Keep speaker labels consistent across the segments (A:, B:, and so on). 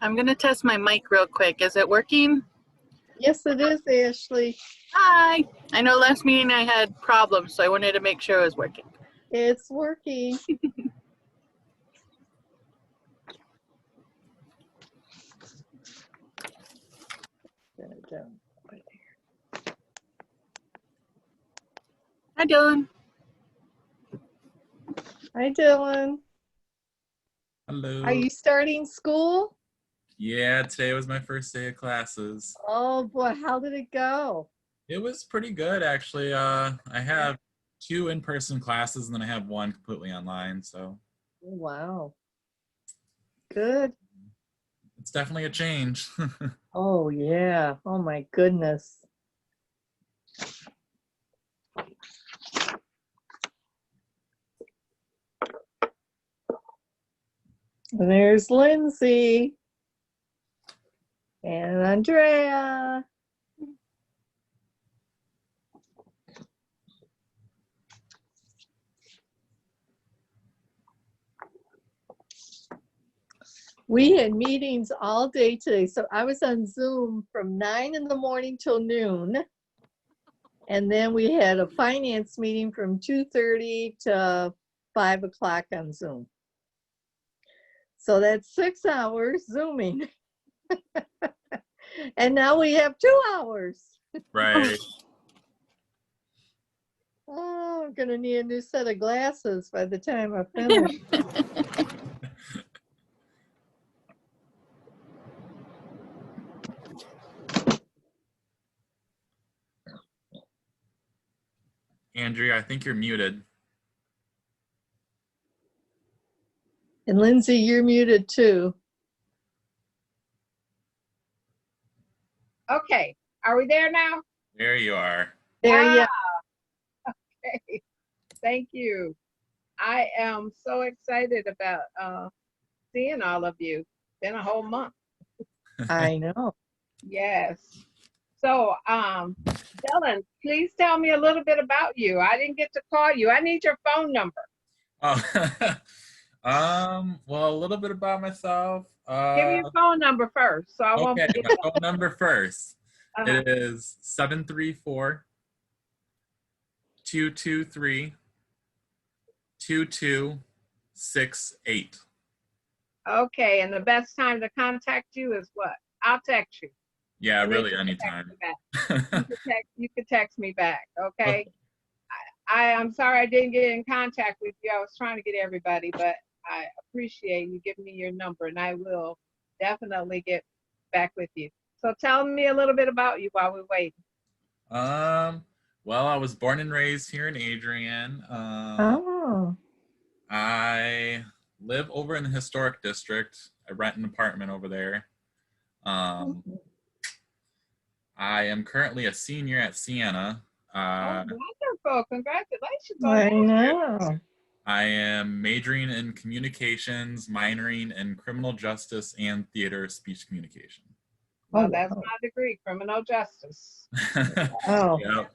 A: I'm going to test my mic real quick. Is it working?
B: Yes, it is, Ashley.
A: Hi. I know last meeting I had problems, so I wanted to make sure it was working.
B: It's working.
A: Hi, Dylan.
B: Hi, Dylan.
C: Hello.
B: Are you starting school?
C: Yeah, today was my first day of classes.
B: Oh boy, how did it go?
C: It was pretty good, actually. I have 2 in-person classes, and then I have 1 completely online, so.
B: Wow. Good.
C: It's definitely a change.
B: Oh yeah. Oh my goodness. And there's Lindsay and Andrea. We had meetings all day today. So I was on Zoom from 9 in the morning till noon. And then we had a finance meeting from 2:30 to 5 o'clock on Zoom. So that's 6 hours Zooming. And now we have 2 hours.
C: Right.
B: Oh, I'm gonna need a new set of glasses by the time I finish.
C: Andrea, I think you're muted.
B: And Lindsay, you're muted too.
D: Okay, are we there now?
C: There you are.
B: There you
D: Okay, thank you. I am so excited about seeing all of you. Been a whole month.
B: I know.
D: Yes. So, Dylan, please tell me a little bit about you. I didn't get to call you. I need your phone number.
C: Oh, well, a little bit about myself.
D: Give me your phone number first, so I won't
C: Okay,
D: forget.
C: my phone number first.
D: Uh-huh.
C: It is 734-223-2268.
D: Okay, and the best time to contact you is what? I'll text you.
C: Yeah,
D: And
C: really
D: then
C: anytime.
D: you can text me back, okay? I'm sorry I didn't get in contact with you. I was trying to get everybody, but I appreciate you giving me your number, and I will definitely get back with you. So tell me a little bit about you while we're waiting.
C: Well, I was born and raised here in Adrian.
B: Oh.
C: I live over in the historic district. I rent an apartment over there. I am currently a senior at Siena.
D: Oh, wonderful. Congratulations on
B: I
D: that.
B: know.
C: I am majoring in communications, minoring in criminal justice and theater speech communication.
D: Well, that's my degree, criminal justice.
B: Oh.
C: Yeah.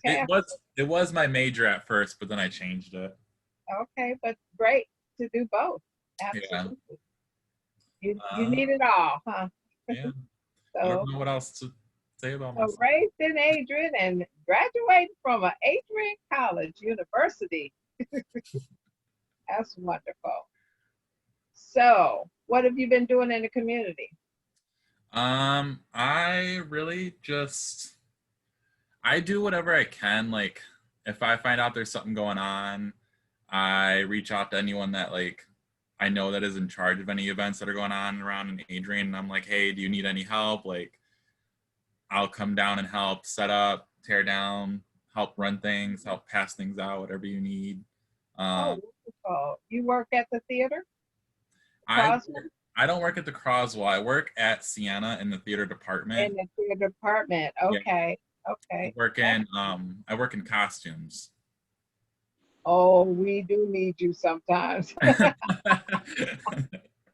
D: Fantastic.
C: It was my major at first, but then I changed it.
D: Okay, but great to do both. Absolutely. You need it all, huh?
C: Yeah. I
D: So,
C: don't know what else to say about myself.
D: raised in Adrian and graduated from an Adrian College University. That's wonderful. So, what have you been doing in the community?
C: I really just I do whatever I can. Like, if I find out there's something going on, I reach out to anyone that like I know that is in charge of any events that are going on around in Adrian, and I'm like, hey, do you need any help? Like, I'll come down and help set up, tear down, help run things, help pass things out, whatever you need.
D: Wonderful. You work at the theater?
C: I don't work at the Croswell. I work at Siena in the theater department.
D: In the theater department. Okay. Yeah. Okay.
C: I work in costumes.
D: Oh, we do need you sometimes.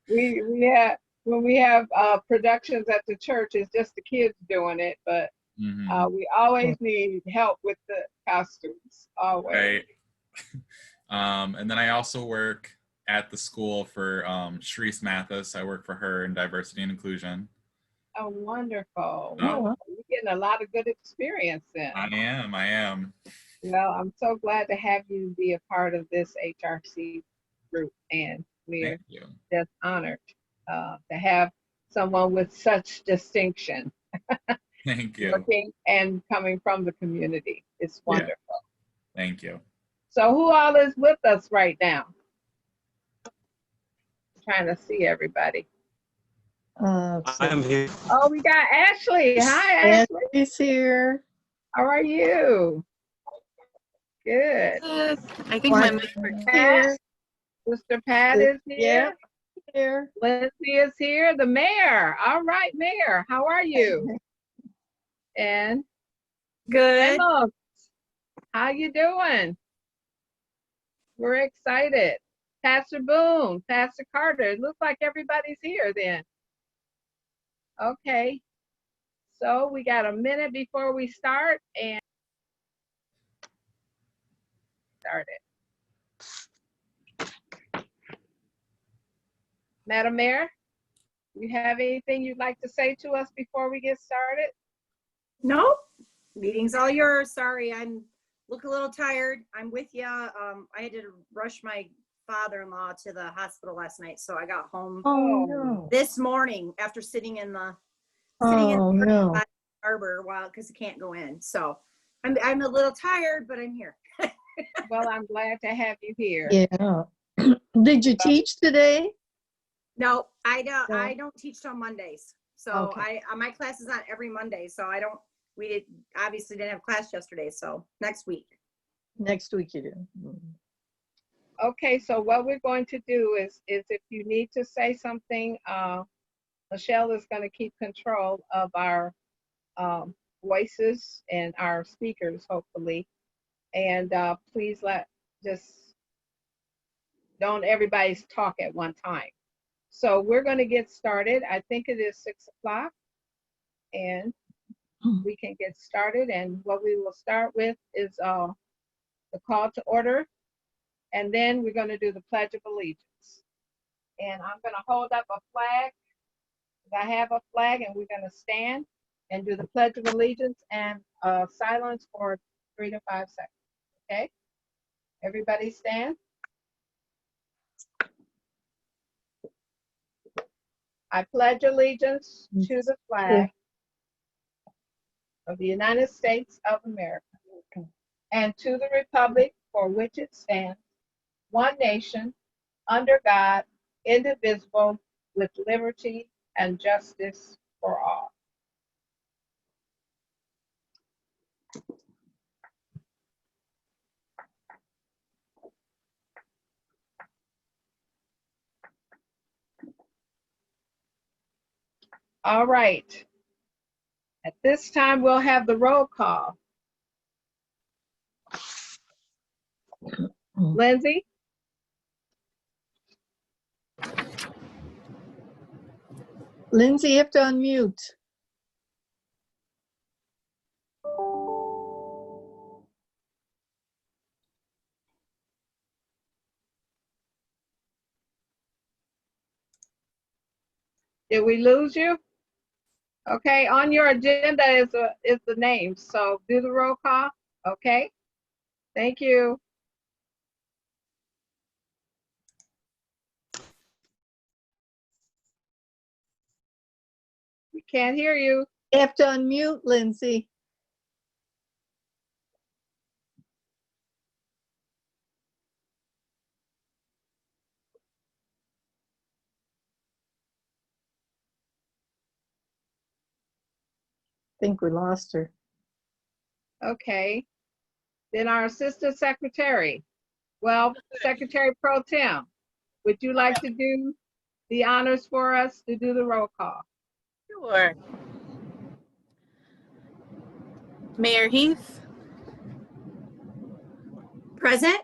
D: we have when we have productions at the church, it's just the kids doing it, but We always need help with the costumes, always.
C: Right. And then I also work at the school for Sharice Mathis. I work for her in diversity and inclusion.
D: Oh, wonderful.
C: Oh.
D: Wonderful. You're getting a lot of good experience then.
C: I am.
D: Well, I'm so glad to have you be a part of this HRC group, and we're
C: Thank you.
D: just honored to have someone with such distinction
C: Thank you.
D: working and coming from the community. It's wonderful.
C: Yeah. Thank you.
D: So who all is with us right now? Trying to see everybody.
E: I'm here.
D: Oh, we got Ashley. Hi, Ashley.
B: Ashley's here.
D: How are you? Good.
A: I think my mic works.
D: Pat, Mr. Pat is
B: Yeah.
D: here.
B: Here.
D: Lindsay is here. The mayor. All right, mayor. How are you? And
F: Good.
D: Emma, how you doing? We're excited. Pastor Boone, Pastor Carter. It looks like everybody's here then. Okay. So we got a minute before we start and start it. Madam Mayor, you have anything you'd like to say to us before we get started?
F: Nope. Meeting's all yours. Sorry, look a little tired. I'm with you. I had to rush my father-in-law to the hospital last night, so I got home
B: Oh, no.
F: this morning after sitting in the
B: Oh, no.
F: harbor while because I can't go in. So I'm a little tired, but I'm here.
D: Well, I'm glad to have you here.
B: Yeah. Did you teach today?
F: No, I don't.
B: No.
F: I don't teach till Mondays. So
B: Okay.
F: my class is on every Monday. So I don't. We obviously didn't have class yesterday. So next week.
B: Next week you do.
D: Okay, so what we're going to do is if you need to say something, Michelle is going to keep control of our voices and our speakers, hopefully. And please don't everybody's talk at one time. So we're going to get started. I think it is 6 o'clock and we can get started. And what we will start with is the call to order. And then we're going to do the Pledge of Allegiance. And I'm going to hold up a flag. I have a flag and we're going to stand and do the Pledge of Allegiance and silence for 3 to 5 seconds. Okay? Everybody stand. I pledge allegiance to the flag of the United States of America and to the republic for which it stands, one nation, under God, indivisible, with liberty and justice for all. All right. At this time, we'll have the roll call. Lindsay?
B: Lindsay, you have to unmute.
D: Did we lose you? Okay, on your agenda is the name, so do the roll call. Okay, thank you. We can't hear you.
B: You have to unmute, Lindsay. I think we lost her.
D: Okay, then our assistant secretary. Well, Secretary Pro Tem, would you like to do the honors for us to do the roll call?
A: Sure. Mayor Heath,
F: Present.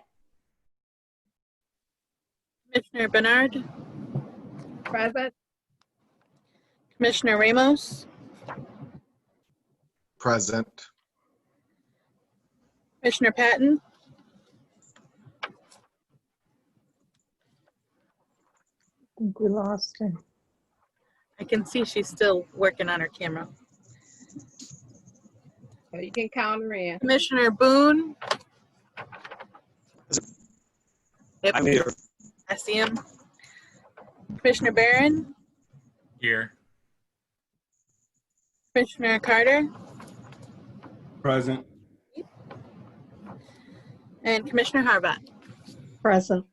A: Commissioner Bernard,
D: Present?
A: Commissioner Ramos,
G: Present.
A: Commissioner Patton,
B: I think we lost her.
A: I can see she's still working on her camera.
D: So you can count her in.
A: Commissioner Boone. Yep,
E: I'm here.
A: I see him. Commissioner Barron,
C: Here.
A: Commissioner Carter,
H: Present.
A: and Commissioner Harbat.
B: Present.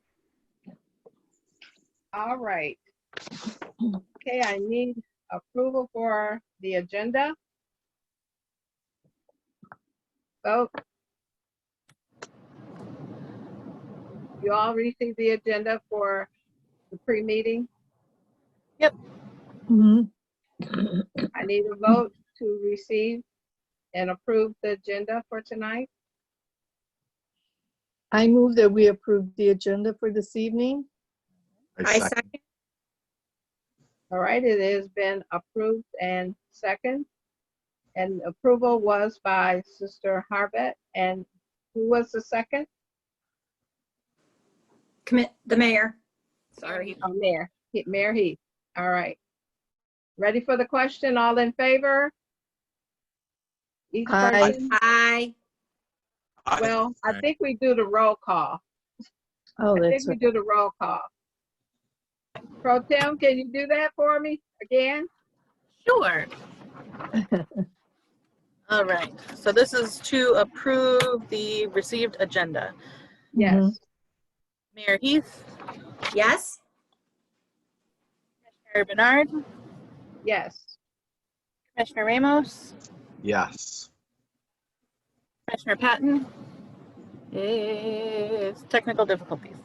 D: All right. Okay, I need approval for the agenda. Vote. You all received the agenda for the pre-meeting.
B: Mhm.
D: I need a vote to receive and approve the agenda for tonight.
B: I move that we approve the agenda for this evening.
F: I
G: second.
F: second.
D: All right, it has been approved and second. And approval was by Sister Harbet. And who was the second?
F: The mayor. Sorry.
D: Oh, Mayor Heath. All right. Ready for the question? All in favor? Each
B: Aye.
D: person?
F: Aye.
D: Well, I think we do the roll call.
B: Oh,
D: I think
B: that's
D: we
B: right.
D: do the roll call. Pro Tem, can you do that for me again?
A: Sure. All right, so this is to approve the received agenda.
D: Yes.
A: Mayor Heath,
F: Yes.
A: Commissioner Bernard,
D: Yes.
A: Commissioner Ramos,
G: Yes.
A: Commissioner Patton is technical difficulties.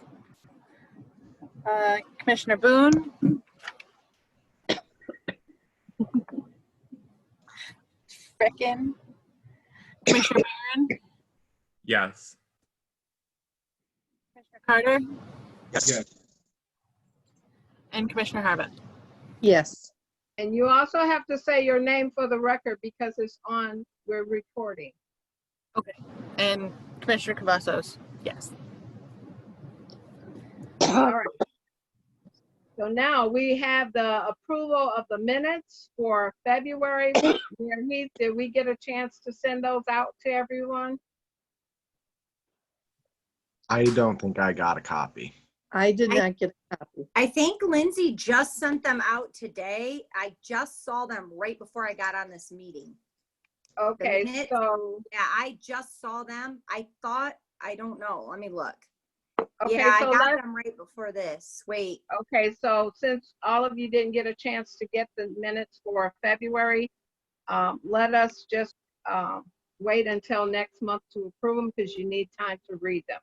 A: Commissioner Boone, frickin', Commissioner Barron,
C: Yes.
A: Commissioner Carter,
E: Yes.
H: Yes.
A: and Commissioner Harbat.
B: Yes.
D: And you also have to say your name for the record because it's on, we're recording.
A: Okay, and Commissioner Cavazos, yes.
D: All right. So now we have the approval of the minutes for February. Mayor Heath, did we get a chance to send those out to everyone?
G: I don't think I got a copy.
B: I did not get a copy.
F: I think Lindsay just sent them out today. I just saw them right before I got on this meeting.
D: Okay,
F: minutes?
D: so,
F: Yeah, I just saw them. I thought, I don't know. Let me look.
D: okay,
F: Yeah, I
D: so
F: got
D: let's,
F: them right before this. Wait.
D: okay, so since all of you didn't get a chance to get the minutes for February, let us just wait until next month to approve them because you need time to read them.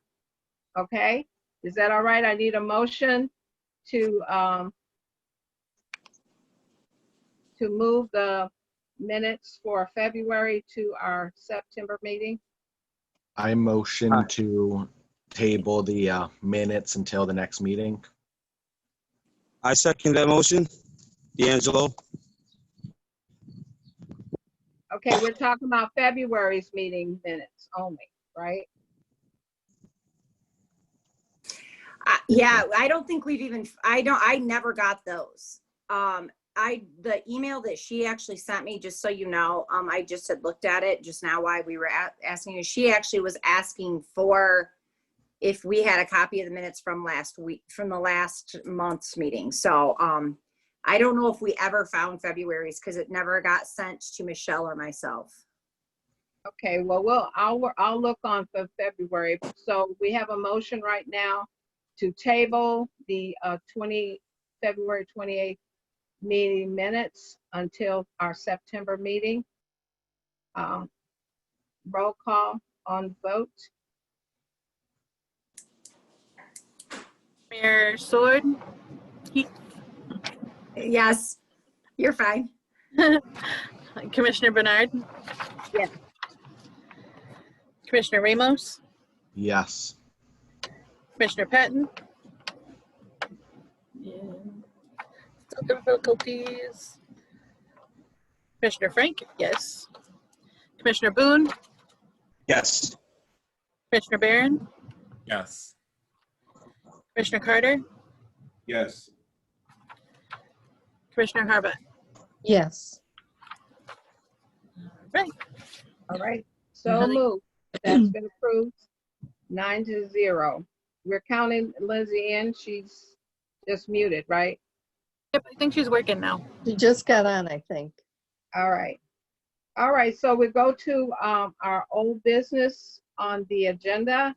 D: Okay, is that all right? I need a motion to move the minutes for February to our September meeting.
G: I motion to table the minutes until the next meeting.
E: I second that motion. D'Angelo.
D: Okay, we're talking about February's meeting minutes only, right?
F: Yeah, I don't think we've even, I never got those. The email that she actually sent me, just so you know, I just had looked at it just now while we were asking you. She actually was asking for if we had a copy of the minutes from last week, from the last month's meeting. So I don't know if we ever found February's because it never got sent to Michelle or myself.
D: Okay, well, I'll look on for February. So we have a motion right now to table the February 28th meeting minutes until our September meeting. Roll call on vote.
A: Mayor Sword, Heath,
F: Yes, you're fine.
A: Commissioner Bernard.
D: Yes.
A: Commissioner Ramos,
G: Yes.
A: Commissioner Patton. And still difficulties. Commissioner Frank, yes. Commissioner Boone,
E: Yes.
A: Commissioner Barron,
C: Yes.
A: Commissioner Carter,
H: Yes.
A: Commissioner Harbut.
B: Yes.
A: Right.
D: All right, so moved. That's been approved, 9-0. We're counting Lindsay in, she's just muted, right?
A: Yep, I think she's working now.
B: She just got on, I think.
D: All right. All right, so we go to our old business on the agenda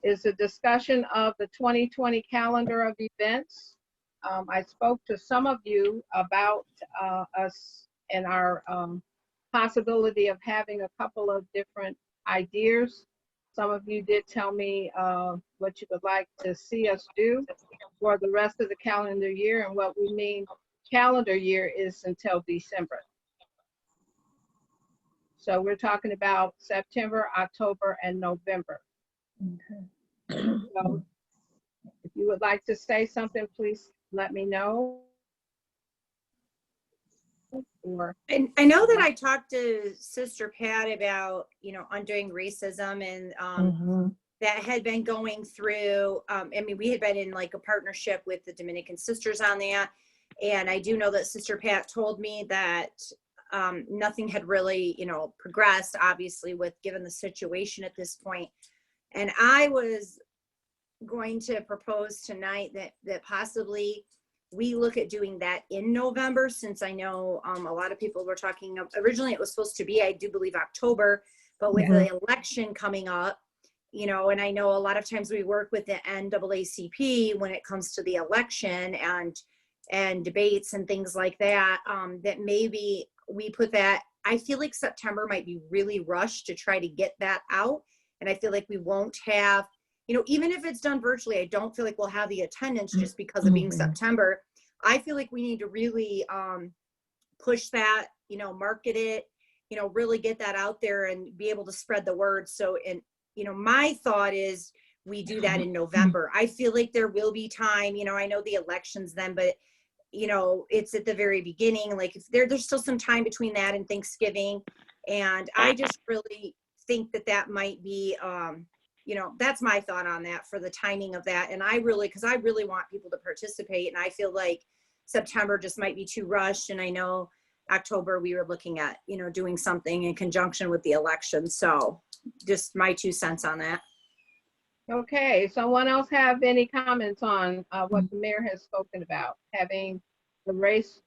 D: is a discussion of the 2020 calendar of events. I spoke to some of you about us and our possibility of having a couple of different ideas. Some of you did tell me what you would like to see us do for the rest of the calendar year, and what we mean calendar year is until December. So we're talking about September, October, and November. So if you would like to say something, please let me know. Or
F: And I know that I talked to Sister Pat about, undoing racism, and
B: Mhm.
F: that had been going through, we had been in like a partnership with the Dominican sisters on that. And I do know that Sister Pat told me that nothing had really, progressed, obviously, with given the situation at this point. And I was going to propose tonight that possibly we look at doing that in November, since I know a lot of people were talking, originally it was supposed to be, I do believe, October, but with the election coming up, and I know a lot of times we work with the NAACP when it comes to the election and debates and things like that, that maybe we put that. I feel like September might be really rushed to try to get that out. And I feel like we won't have, even if it's done virtually, I don't feel like we'll have the attendance just because of being September. I feel like we need to really push that, market it, really get that out there and be able to spread the word. So, and, my thought is we do that in November. I feel like there will be time, I know the election's then, but it's at the very beginning. Like if there's still some time between that and Thanksgiving. And I just really think that might be, that's my thought on that for the timing of that. And because I really want people to participate, and I feel like September just might be too rushed. And I know October we were looking at, doing something in conjunction with the election. So just my 2 cents on that.
D: okay, someone else have any comments on what the mayor has spoken about, having the race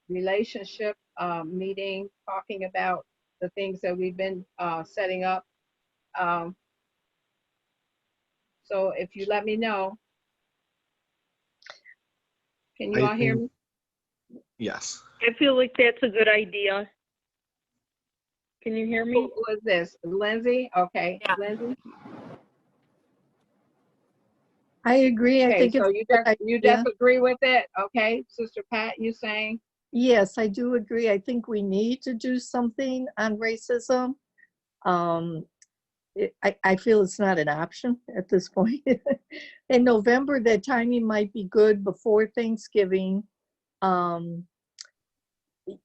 D: relationship meeting, talking about the things that we've been setting up. So if you let me know. Can you all hear me?
G: Yes.
I: I feel like that's a good idea. Can you hear me?
D: Who was this? Lindsay? Okay,
A: Yeah.
D: Lindsay.
B: I agree. I
D: Okay,
B: think
D: so
B: it's
D: you just agree with it? Okay, Sister Pat, you saying?
B: yes, I do agree. I think we need to do something on racism. I feel it's not an option at this point. In November, that timing might be good before Thanksgiving.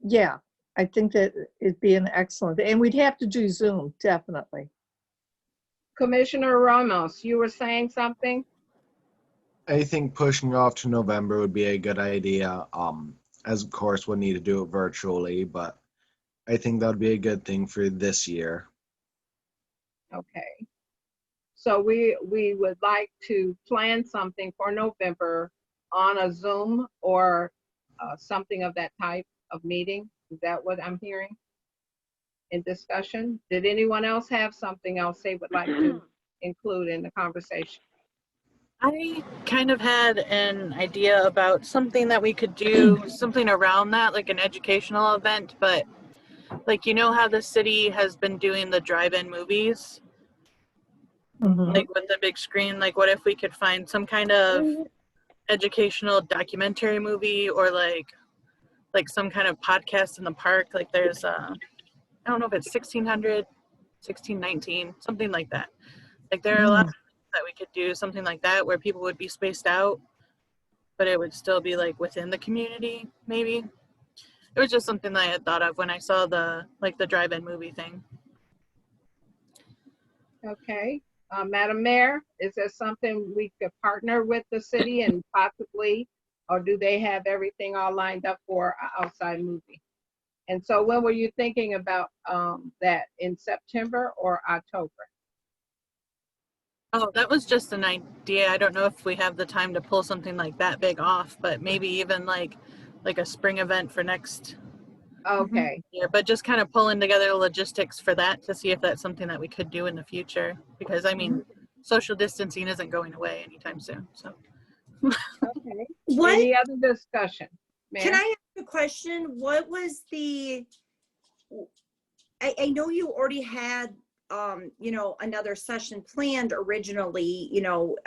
B: Yeah, I think that it'd be an excellent, and we'd have to do Zoom, definitely.
D: Commissioner Ramos, you were saying something?
G: I think pushing off to November would be a good idea. As of course we'll need to do it virtually, but I think that would be a good thing for this year.
D: Okay. So we would like to plan something for November on a Zoom or something of that type of meeting. Is that what I'm hearing in discussion? Did anyone else have something else they would like to include in the conversation?
A: I kind of had an idea about something that we could do, something around that, like an educational event, but like, how the city has been doing the drive-in movies, like with the big screen, like what if we could find some kind of educational documentary movie, or like some kind of podcast in the park? Like there's I don't know if it's 1619, something like that. Like there are a lot of things that we could do, something like that, where people would be spaced out, but it would still be like within the community, maybe. it was just something that I had thought of when I saw the drive-in movie thing.
D: Okay. Madam Mayor, is there something we could partner with the city and possibly, or do they have everything all lined up for an outside movie? And so when were you thinking about that, in September or October?
A: Oh, that was just an idea. I don't know if we have the time to pull something like that big off, but maybe even like a spring event for next
D: Okay,
A: year. But just kind of pulling together logistics for that to see if that's something that we could do in the future. Because I mean, social distancing isn't going away anytime soon. So
D: okay.
F: What,
D: Any other discussion?
F: can
D: Mayor?
F: I ask a question? What was I know you already had, you know, another session planned originally, you know,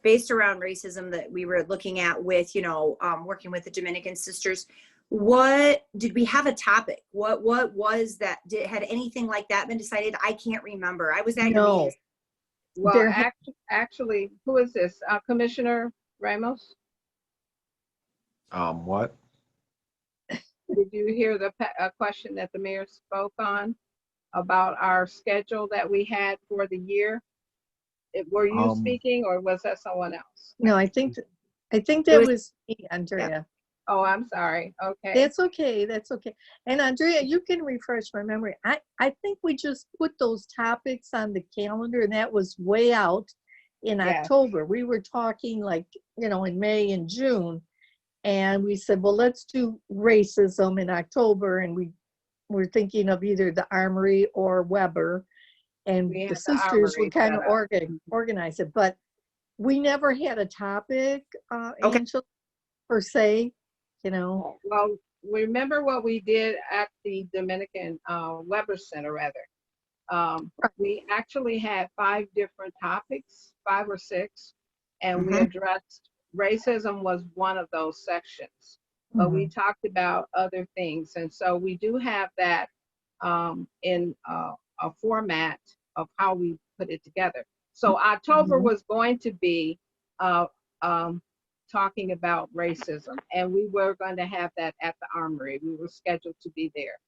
F: based around racism that we were looking at with, you know, working with the Dominican sisters. What did we have a topic? What was that? Had anything like that been decided? I can't remember. I was at your
B: No.
F: meeting.
D: Well,
B: There ha-
D: actually, who is this? Commissioner Ramos?
G: What?
D: Did you hear the question that the mayor spoke on about our schedule that we had for the year? Were you speaking or was that someone else?
B: No, I think
F: It
B: that
F: was-
B: was me, Andrea.
D: Oh, I'm sorry. Okay.
B: That's okay. That's okay. And Andrea, you can refresh my memory. I think we just put those topics on the calendar, and that was way out in
D: Yes.
B: October. We were talking like, you know, in May and June. And we said, well, let's do racism in October. And we were thinking of either the Armory or Weber. And
D: We
B: the
D: had the
B: sisters
D: Armory
B: would kind of
D: set up.
B: organize it. But we never had a topic,
F: Okay.
B: Angela, per se, you know.
D: Well, remember what we did at the Dominican Weber Center, rather. We actually had 5 different topics, 5 or 6, and we addressed racism was one of those sections. But we talked about other things, and so we do have that in a format of how we put it together. So October was going to be talking about racism, and we were going to have that at the Armory. We were scheduled to be there.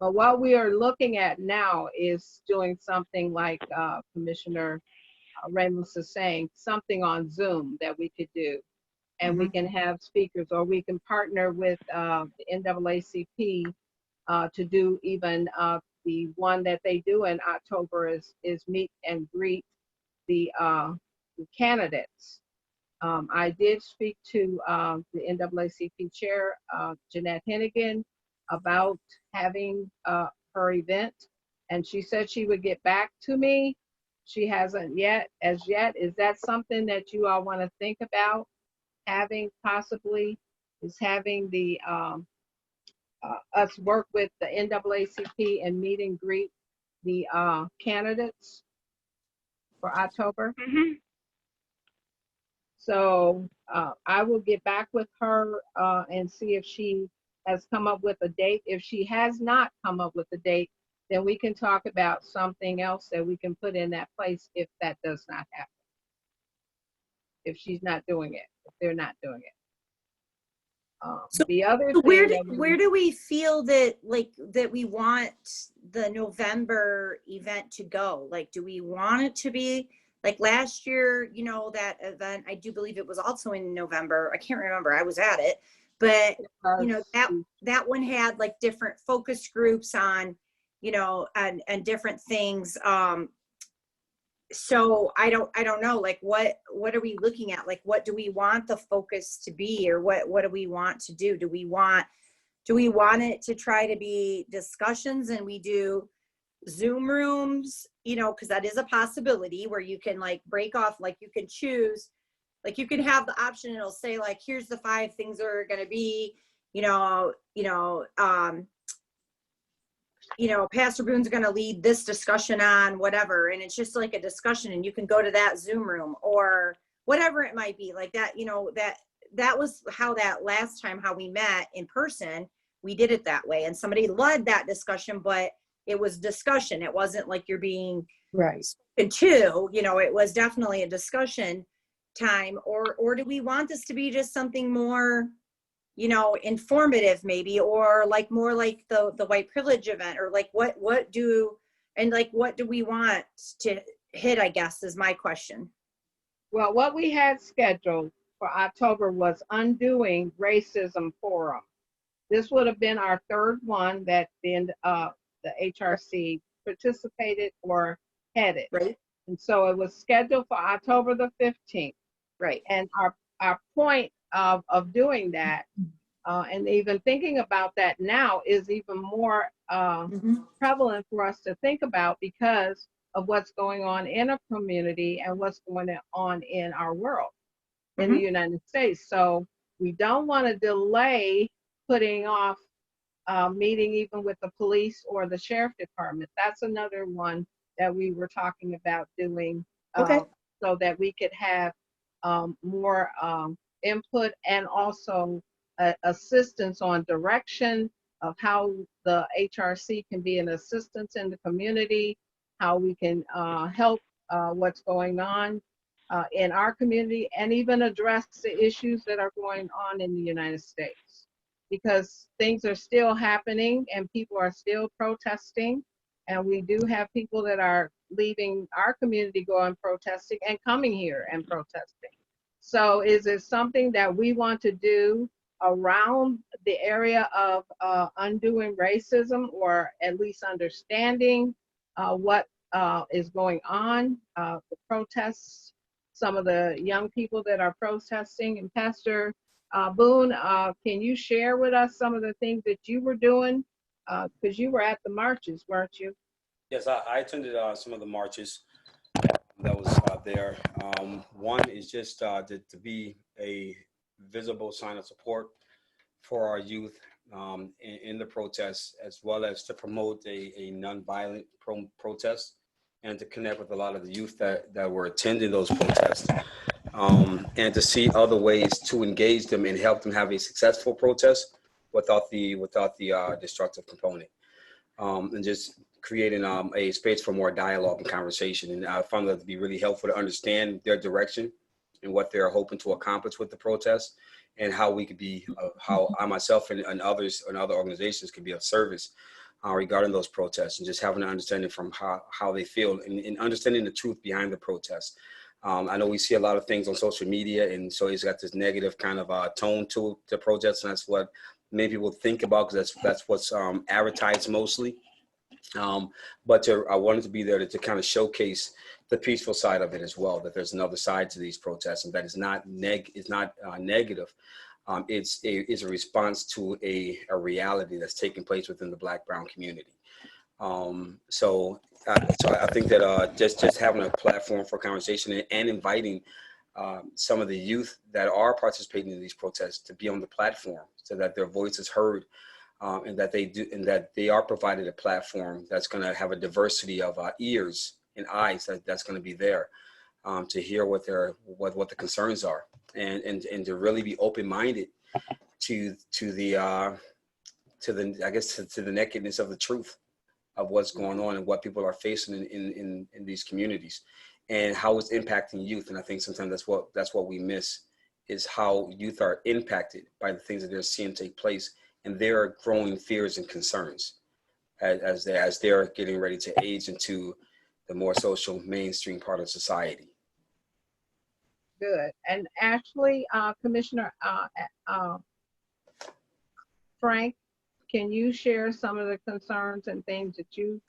D: But what we are looking at now is doing something like Commissioner Ramos is saying, something on Zoom that we could do. And we can have speakers, or we can partner with the NAACP to do even the one that they do in October is meet and greet the candidates. I did speak to the NAACP chair, Jeanette Hennigan, about having her event, and she said she would get back to me. She hasn't yet, as yet. Is that something that you all want to think about having possibly, is having the us work with the NAACP and meet and greet the candidates for October? So I will get back with her and see if she has come up with a date. If she has not come up with a date, then we can talk about something else that we can put in that place if that does not happen. If she's not doing it, if they're not doing it. The other thing
F: Where do we feel that that we want the November event to go? Like, do we want it to be like last year, you know, that event, I do believe it was also in November. I can't remember. I was at it, but you know, that one had like different focus groups on, you know, and different things. So I don't know, like what are we looking at? Like, what do we want the focus to be, or what do we want to do? Do we want it to try to be discussions and we do Zoom rooms, you know, because that is a possibility where you can like break off, like you can choose, like you can have the option, it'll say like, here's the 5 things that are going to be, Pastor Boone's going to lead this discussion on whatever. And it's just like a discussion, and you can go to that Zoom room or whatever it might be like that. You know, that was how that last time, how we met in person, we did it that way. And somebody led that discussion, but it was discussion. It wasn't like you're being
B: Right.
F: spoken to, you know, it was definitely a discussion time. Or do we want this to be just something more you know, informative maybe, or like more like the white privilege event, or like what do we want to hit, I guess, is my question.
D: Well, what we had scheduled for October was Undoing Racism Forum. This would have been our third one that the HRC participated or headed.
F: Right.
D: And so it was scheduled for October the 15th.
F: Right.
D: And our point of doing that, and even thinking about that now, is even more prevalent for us to think about because of what's going on in a community and what's going on in our world, in the United States. So we don't want to delay putting off meeting even with the police or the sheriff department. That's another one that we were talking about doing, so that we could have more input and also assistance on direction of how the HRC can be an assistance in the community, how we can help what's going on in our community, and even address the issues that are going on in the United States. Because things are still happening and people are still protesting, and we do have people that are leaving our community going protesting and coming here and protesting. So is it something that we want to do around the area of undoing racism, or at least understanding what is going on, the protests, some of the young people that are protesting? And Pastor Boone, can you share with us some of the things that you were doing? Because you were at the marches, weren't you?
J: Yes, I attended some of the marches that was there. One is just to be a visible sign of support for our youth in the protests, as well as to promote a nonviolent protest and to connect with a lot of the youth that were attending those protests, and to see other ways to engage them and help them have a successful protest without the destructive component, and just creating a space for more dialogue and conversation. And I found that to be really helpful to understand their direction and what they're hoping to accomplish with the protest, and how we could be, how I myself and others and other organizations could be of service regarding those protests, and just having an understanding from how they feel, and understanding the truth behind the protests. I know we see a lot of things on social media, and so it's got this negative kind of tone to the protests, and that's what many people think about, because that's what's advertised mostly. But I wanted to be there to kind of showcase the peaceful side of it as well, that there's another side to these protests, and that it's not negative. It's a response to a reality that's taking place within the Black-brown community. So I think that just having a platform for conversation and inviting some of the youth that are participating in these protests to be on the platform, so that their voice is heard, and that they are provided a platform that's going to have a diversity of ears and eyes that's going to be there to hear what the concerns are, and to really be open-minded to the nakedness of the truth of what's going on and what people are facing in these communities, and how it's impacting youth. And I think sometimes that's what we miss, is how youth are impacted by the things that they're seeing take place, and their growing fears and concerns as they're getting ready to age into the more social mainstream part of society.
D: Good. And Ashley, Commissioner Frank, can you share some of the concerns and things that you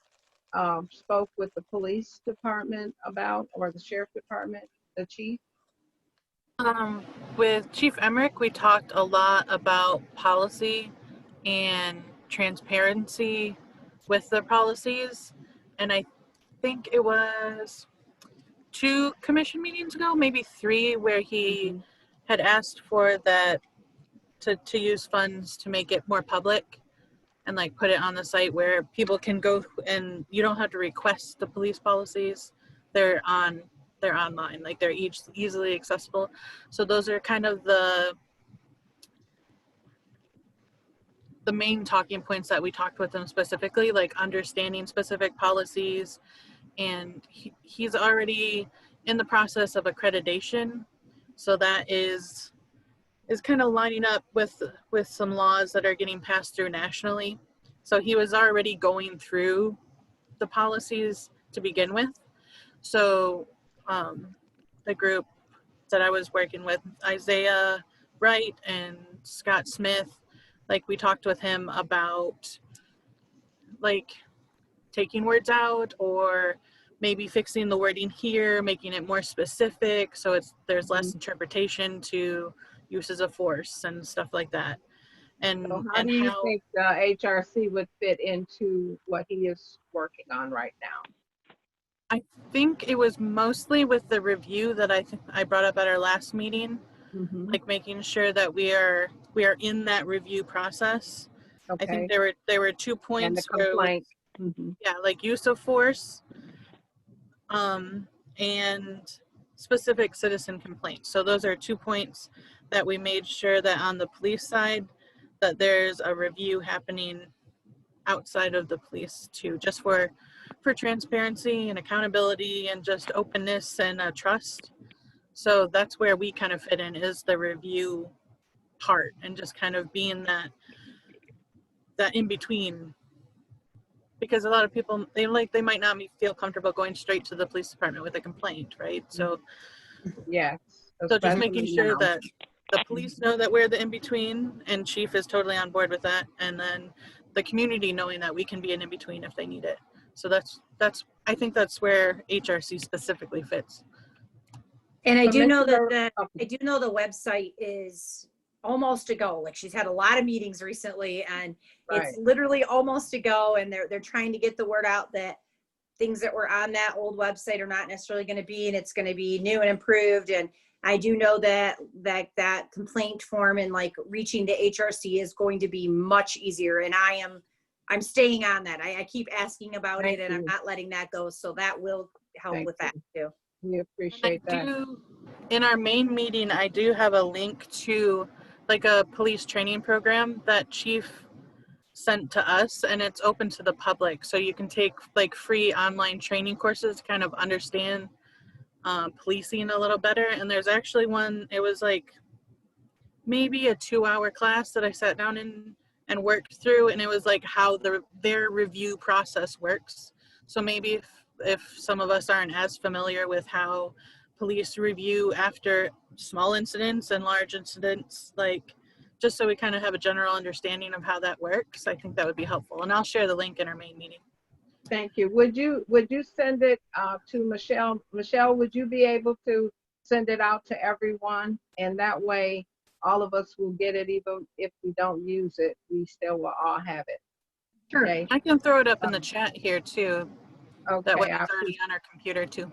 D: spoke with the police department about, or the sheriff department, the chief?
A: With Chief Emmerich, we talked a lot about policy and transparency with the policies, and I think it was 2 commission meetings ago, maybe 3, where he had asked for that to use funds to make it more public and like put it on the site where people can go, and you don't have to request the police policies. They're online, like they're easily accessible. So those are kind of the main talking points that we talked with them specifically, like understanding specific policies. And he's already in the process of accreditation. So that is is kind of lining up with some laws that are getting passed through nationally. So he was already going through the policies to begin with. So the group that I was working with, Isaiah Wright and Scott Smith, like we talked with him about like taking words out or maybe fixing the wording here, making it more specific so there's less interpretation to uses of force and stuff like that. And
D: So how do you think the HRC would fit into what he is working on right now?
A: I think it was mostly with the review that I brought up at our last meeting, like making sure that we are in that review process.
D: Okay.
A: I think there were 2 points
D: And the
A: where
D: complaint.
A: yeah, like use of force, and specific citizen complaints. So those are 2 points that we made sure that on the police side that there's a review happening outside of the police too, just for transparency and accountability and just openness and trust. So that's where we kind of fit in, is the review part and just kind of being that in between, because a lot of people they might not feel comfortable going straight to the police department with a complaint, right? So
D: yes,
A: so just making sure
D: now.
A: that the police know that we're the in-between, and chief is totally on board with that, and then the community knowing that we can be an in-between if they need it. So that's I think that's where HRC specifically fits.
F: And I do know that the website is almost to go. Like, she's had a lot of meetings recently, and it's literally almost to go, and they're trying to get the word out that things that were on that old website are not necessarily going to be, and it's going to be new and improved. And I do know that complaint form and like reaching the HRC is going to be much easier. And I'm staying on that. I keep asking about it, and I'm not letting that go. So that will help with that too.
D: We appreciate that.
A: In our main meeting, I do have a link to like a police training program that chief sent to us, and it's open to the public. So you can take like free online training courses to kind of understand policing a little better. And there's actually one, it was like maybe a 2-hour class that I sat down in and worked through, and it was like how their review process works. So maybe if some of us aren't as familiar with how police review after small incidents and large incidents, like just so we kind of have a general understanding of how that works, I think that would be helpful. And I'll share the link in our main meeting.
D: Thank you. Would you send it to Michelle? Michelle, would you be able to send it out to everyone? And that way, all of us will get it. Even if we don't use it, we still will all have it.
A: Sure.
D: Okay?
A: I can throw it up in the chat here too.
D: Okay.
A: That way it's already on our computer too.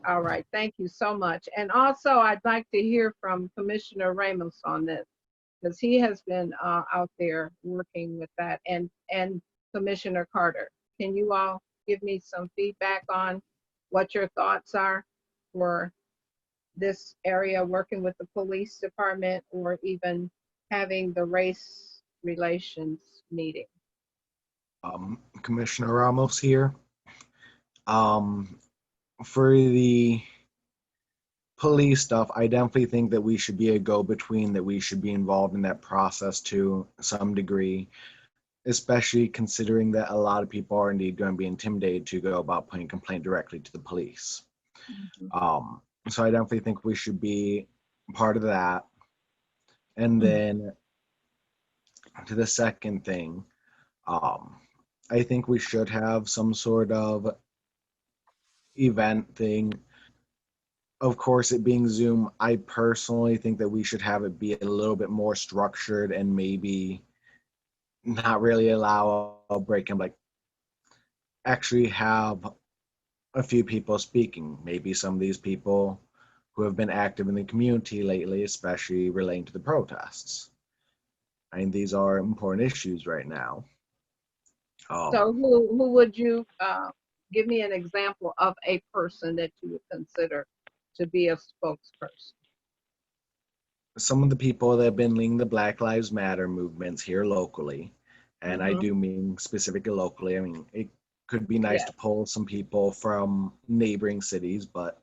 D: All right. Thank you so much. And also, I'd like to hear from Commissioner Ramos on this, because he has been out there working with that, and Commissioner Carter. Can you all give me some feedback on what your thoughts are for this area, working with the police department, or even having the race relations meeting?
G: Commissioner Ramos here. For the police stuff, I definitely think that we should be a go-between, that we should be involved in that process to some degree, especially considering that a lot of people are indeed going to be intimidated to go about putting a complaint directly to the police. So I definitely think we should be part of that. And then to the second thing, I think we should have some sort of event thing. Of course, it being Zoom, I personally think that we should have it be a little bit more structured and maybe not really allow a break and like actually have a few people speaking. Maybe some of these people who have been active in the community lately, especially relating to the protests. I mean, these are important issues right now.
D: So who would you give me an example of a person that you would consider to be a spokesperson?
G: Some of the people that have been leading the Black Lives Matter movements here locally, and I do mean specifically locally. I mean, it could be nice to pull some people from neighboring cities, but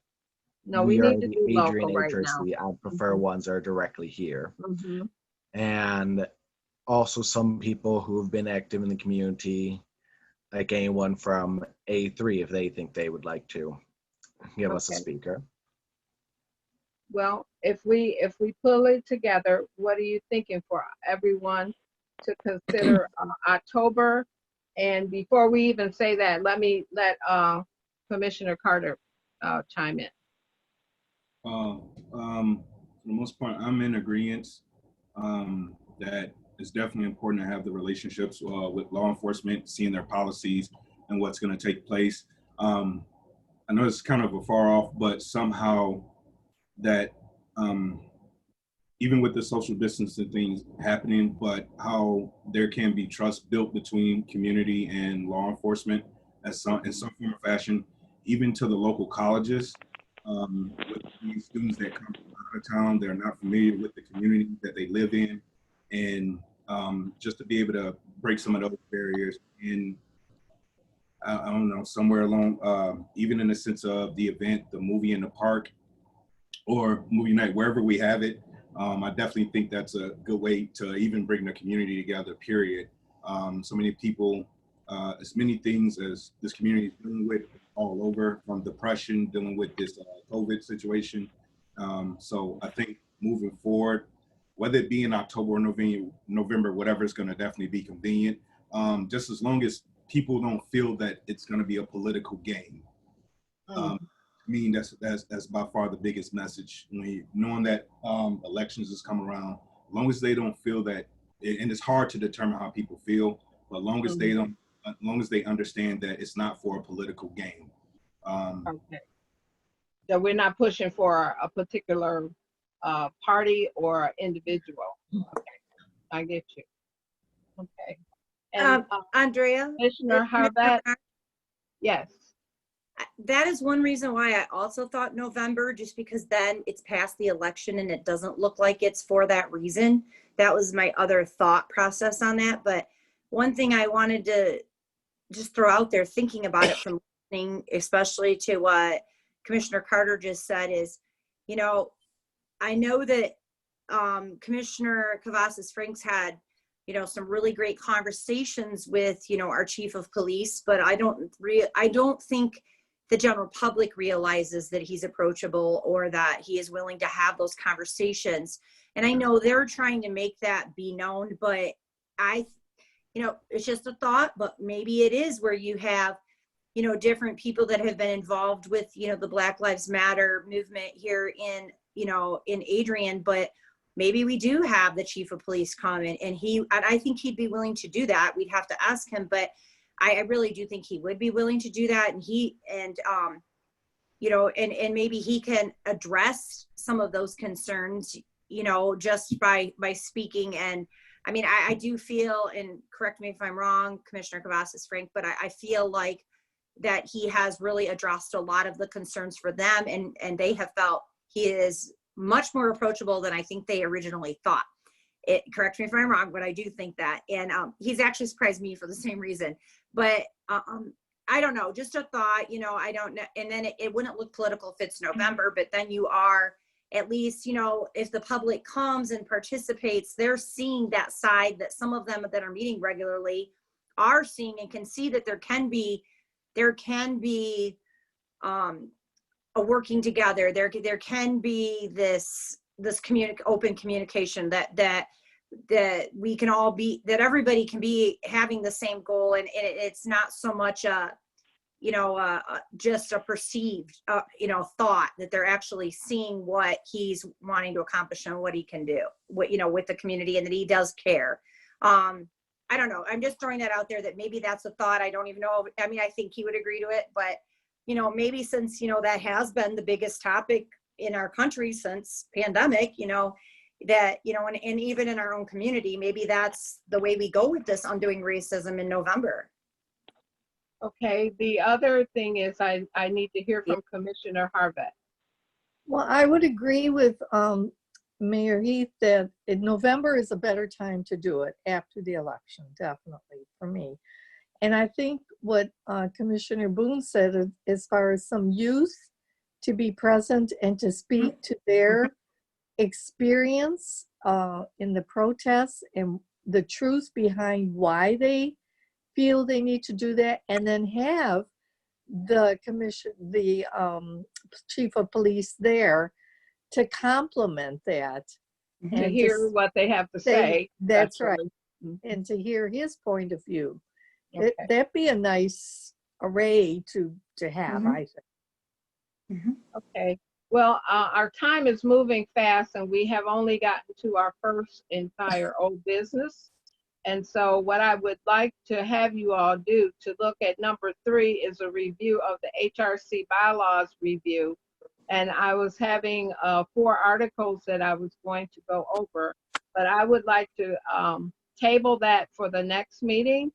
D: No, we
G: are
D: need to
G: the
D: do
G: Adrian
D: local right now.
G: agency. I prefer ones that are directly here.
D: Mm-hmm.
G: And also some people who have been active in the community, like anyone from A3, if they think they would like to give us a
D: Okay.
G: speaker.
D: Well, if we pull it together, what are you thinking for everyone to consider October? And before we even say that, let Commissioner Carter chime in.
H: For the most part, I'm in agreement that it's definitely important to have the relationships with law enforcement, seeing their policies and what's going to take place. I know it's kind of a far off, but somehow that even with the social distancing things happening, but how there can be trust built between community and law enforcement in some form or fashion, even to the local colleges. With these students that come from out of town, they're not familiar with the community that they live in, and just to be able to break some of those barriers in, I don't know, somewhere along, even in the sense of the event, the movie in the park, or movie night, wherever we have it. I definitely think that's a good way to even bring the community together, period. So many people, as many things as this community is dealing with all over, from depression, dealing with this COVID situation. So I think moving forward, whether it be in October or November, whatever is going to definitely be convenient, just as long as people don't feel that it's going to be a political game. I mean, that's by far the biggest message. Knowing that elections is coming around, as long as they don't feel that, and it's hard to determine how people feel, but as long as they don't, as long as they understand that it's not for a political game.
D: Okay. That we're not pushing for a particular party or individual. Okay, I get you. Okay. And
F: Andrea,
D: Commissioner Harvette, yes.
F: that is one reason why I also thought November, just because then it's past the election and it doesn't look like it's for that reason. That was my other thought process on that. But one thing I wanted to just throw out there, thinking about it from listening, especially to what Commissioner Carter just said, is, you know, I know that Commissioner Cavazos Franks had, you know, some really great conversations with, you know, our chief of police, but I don't think the general public realizes that he's approachable or that he is willing to have those conversations. And I know they're trying to make that be known, but you know, it's just a thought, but maybe it is where you have, you know, different people that have been involved with, you know, the Black Lives Matter movement here in, you know, in Adrian, but maybe we do have the chief of police come in, and I think he'd be willing to do that. We'd have to ask him, but I really do think he would be willing to do that. And you know, and maybe he can address some of those concerns, you know, just by speaking. And I mean, I do feel, and correct me if I'm wrong, Commissioner Cavazos Frank, but I feel like that he has really addressed a lot of the concerns for them, and they have felt he is much more approachable than I think they originally thought. Correct me if I'm wrong, but I do think that. And he's actually surprised me for the same reason. But I don't know, just a thought, you know, I don't know. And then it wouldn't look political if it's November, but then you are, at least, you know, if the public comes and participates, they're seeing that side that some of them that are meeting regularly are seeing, and can see that there can be a working together. There can be this open communication that we can all be, that everybody can be having the same goal, and it's not so much just a perceived thought, that they're actually seeing what he's wanting to accomplish and what he can do, with the community, and that he does care. I don't know, I'm just throwing that out there, that maybe that's a thought. I don't even know. I mean, I think he would agree to it, but maybe since that has been the biggest topic in our country since pandemic, that and even in our own community, maybe that's the way we go with this undoing racism in November.
D: Okay, the other thing is I need to hear from Commissioner Harvette.
B: Well, I would agree with Mayor Heath that in November is a better time to do it, after the election, definitely, for me. And I think what Commissioner Boone said, as far as some youth to be present and to speak to their experience in the protests and the truth behind why they feel they need to do that, and then have the chief of police there to complement that
D: To
B: and
D: hear what they have to say.
B: That's right.
D: Mhm.
B: And to hear his point of view.
D: Okay.
B: That'd be a nice array to have, I think.
D: Okay. Well, our time is moving fast and we have only gotten to our first entire old business. And so what I would like to have you all do to look at number 3 is a review of the HRC bylaws review. And I was having 4 articles that I was going to go over, but I would like to table that for the next meeting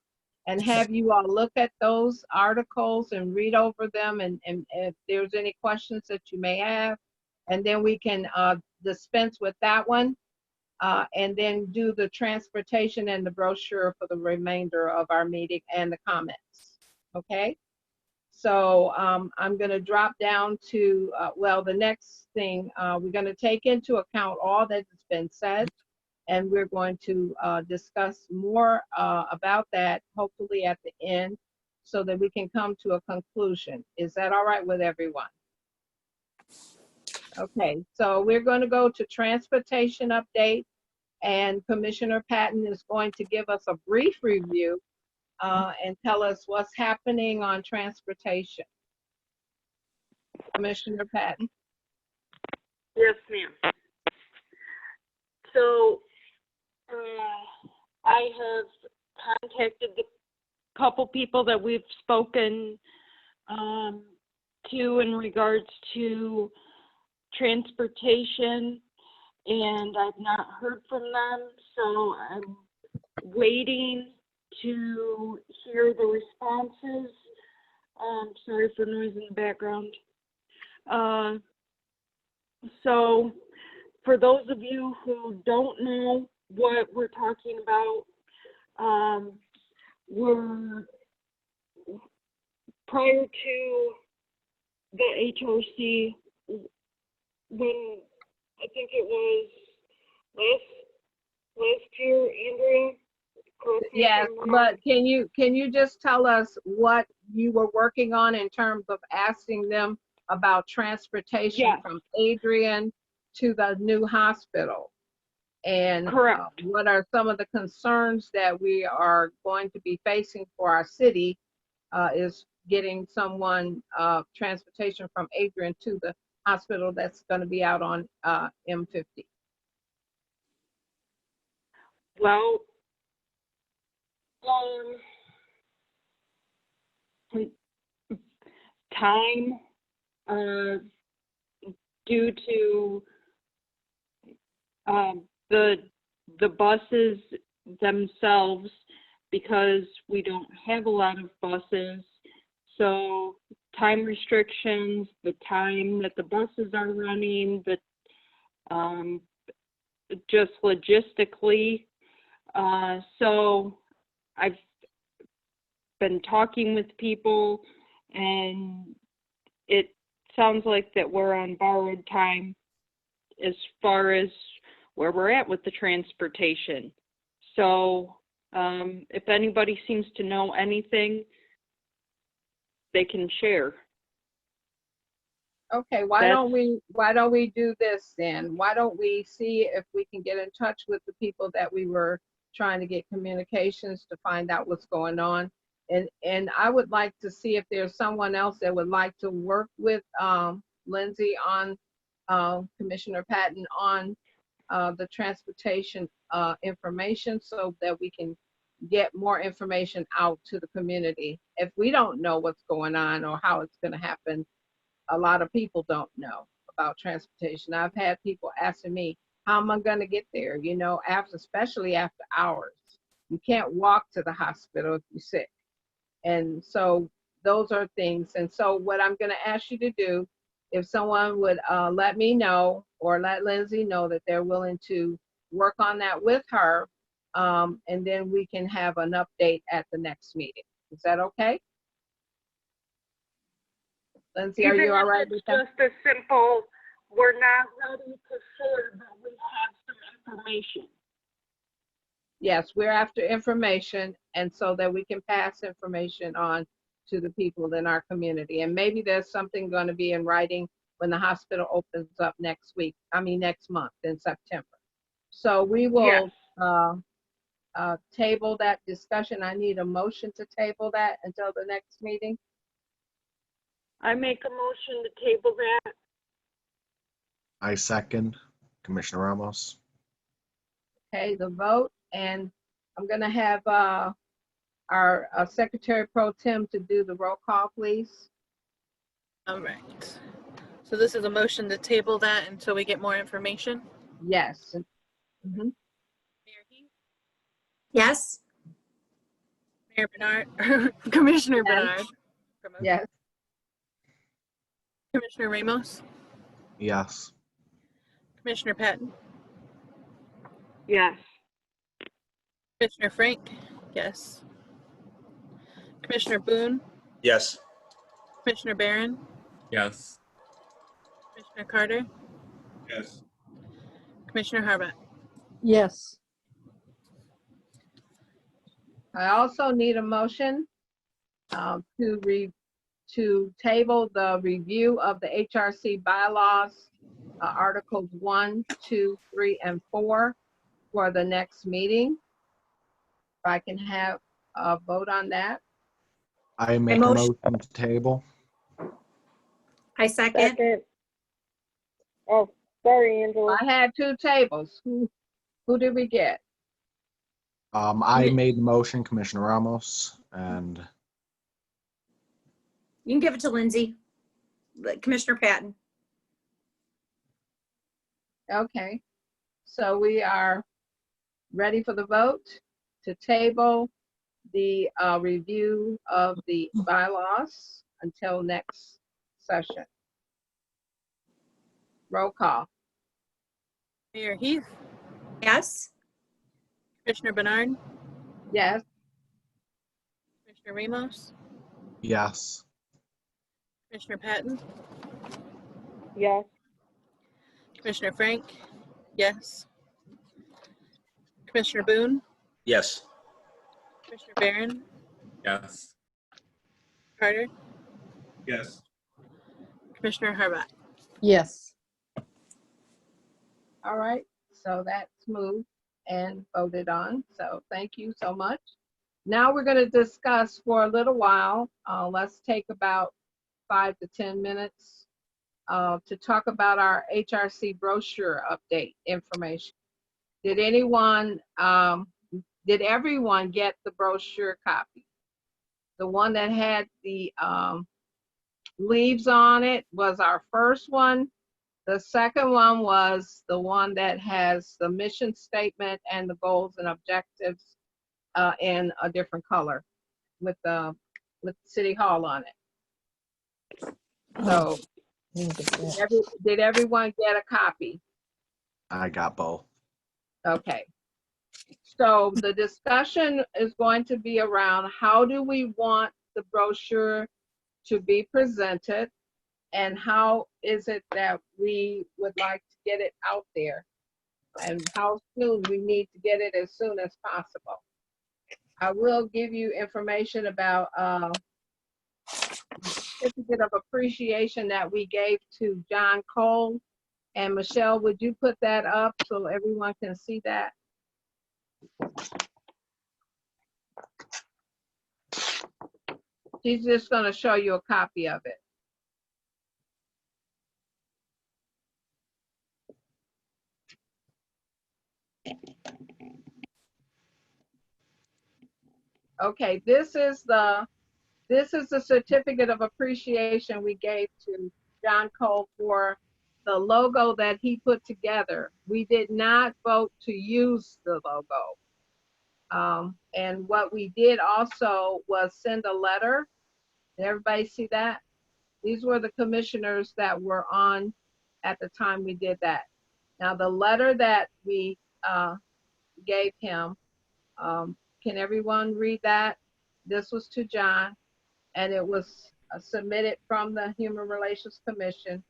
D: and have you all look at those articles and read over them, and if there's any questions that you may have, and then we can dispense with that one, and then do the transportation and the brochure for the remainder of our meeting and the comments. Okay? So I'm going to drop down to, well, the next thing, we're going to take into account all that has been said, and we're going to discuss more about that, hopefully at the end, so that we can come to a conclusion. Is that all right with everyone? Okay, so we're going to go to transportation update, and Commissioner Patton is going to give us a brief review and tell us what's happening on transportation. Commissioner Patton.
I: Yes, ma'am. So I have contacted the couple people that we've spoken to in regards to transportation, and I've not heard from them, so I'm waiting to hear the responses. Sorry for noise in the background. So for those of you who don't know what we're talking about, we're prior to the HRC, when I think it was last year, Andrea.
D: Yes, but can you just tell us what you were working on in terms of asking them about transportation from Adrian to the new hospital? And what are some of the concerns that we are going to be facing for our city is getting someone transportation from Adrian to the hospital that's going to be out on M50?
I: Well, time due to the buses themselves, because we don't have a lot of buses, so time restrictions, the time that the buses are running, the just logistically. So I've been talking with people, and it sounds like that we're on borrowed time as far as where we're at with the transportation. So if anybody seems to know anything, they can share.
D: Okay, why don't we do this then? Why don't we see if we can get in touch with the people that we were trying to get communications to find out what's going on? And I would like to see if there's someone else that would like to work with Lindsay on Commissioner Patton on the transportation information, so that we can get more information out to the community. If we don't know what's going on or how it's going to happen, a lot of people don't know about transportation. I've had people asking me, how am I going to get there? You know, especially after hours. You can't walk to the hospital if you're sick. And so those are things. And so what I'm going to ask you to do, if someone would let me know or let Lindsay know that they're willing to work on that with her, and then we can have an update at the next meeting. Is that okay? Lindsay, are
I: Even
D: you all
I: if
D: right
I: it's
D: with that?
I: just a simple, we're not ready to share, but we have some information.
D: Yes, we're after information, and so that we can pass information on to the people in our community. And maybe there's something going to be in writing when the hospital opens up next month in September. So we will table that discussion. I need a motion to table that until the next meeting.
I: I make a motion to table that.
G: I second Commissioner Ramos.
D: Okay, the vote, and I'm gonna have our Secretary Pro Tem to do the roll call, please.
A: All right. So this is a motion to table that until we get more information.
D: Yes. Mhm.
A: Mayor Heath,
F: Yes?
A: Mayor Bernard, Commissioner
D: Yes.
A: Bernard,
D: Yes.
A: Commissioner Ramos,
G: Yes.
A: Commissioner Patton,
I: Yes.
A: Commissioner Frank, yes. Commissioner Boone,
J: Yes.
A: Commissioner Barron,
C: Yes.
A: Commissioner Carter,
H: Yes.
A: Commissioner Harbat.
B: Yes.
D: I also need a motion to table the review of the HRC bylaws, Articles 1, 2, 3, and 4 for the next meeting. If I can have a vote on that.
G: I make a
F: motion-
G: motion to table.
F: I second.
I: Second. Oh, sorry, Angela.
D: I had two tables. Who did we get?
G: I made the motion, Commissioner Ramos, and
F: You can give it to Lindsay. Commissioner Patton.
D: Okay, so we are ready for the vote to table the review of the bylaws until next session. Roll call.
A: Mayor Heath,
F: Yes?
A: Commissioner Bernard,
D: Yes.
A: Commissioner Ramos,
G: yes.
A: Commissioner Patton,
I: Yes.
A: Commissioner Frank, yes. Commissioner Boone,
J: Yes.
A: Commissioner Barron,
C: Yes.
A: Carter,
H: Yes.
A: Commissioner Harbat.
B: Yes.
D: All right, so that's moved and voted on. So thank you so much. Now we're going to discuss for a little while. Let's take about 5 to 10 minutes to talk about our HRC brochure update information. Did everyone get the brochure copy? The one that had the leaves on it was our first one. The second one was the one that has the mission statement and the goals and objectives in a different color with City Hall on it. So did everyone get a copy?
G: I got both.
D: Okay. So the discussion is going to be around how do we want the brochure to be presented, and how is it that we would like to get it out there, and how soon we need to get it as soon as possible. I will give you information about certificate of appreciation that we gave to John Cole. And Michelle, would you put that up so everyone can see that? She's just going to show you a copy of it. Okay, this is the certificate of appreciation we gave to John Cole for the logo that he put together. We did not vote to use the logo. And what we did also was send a letter. Did everybody see that? These were the commissioners that were on at the time we did that. Now, the letter that we gave him, can everyone read that? This was to John, and it was submitted from the Human Relations Commission,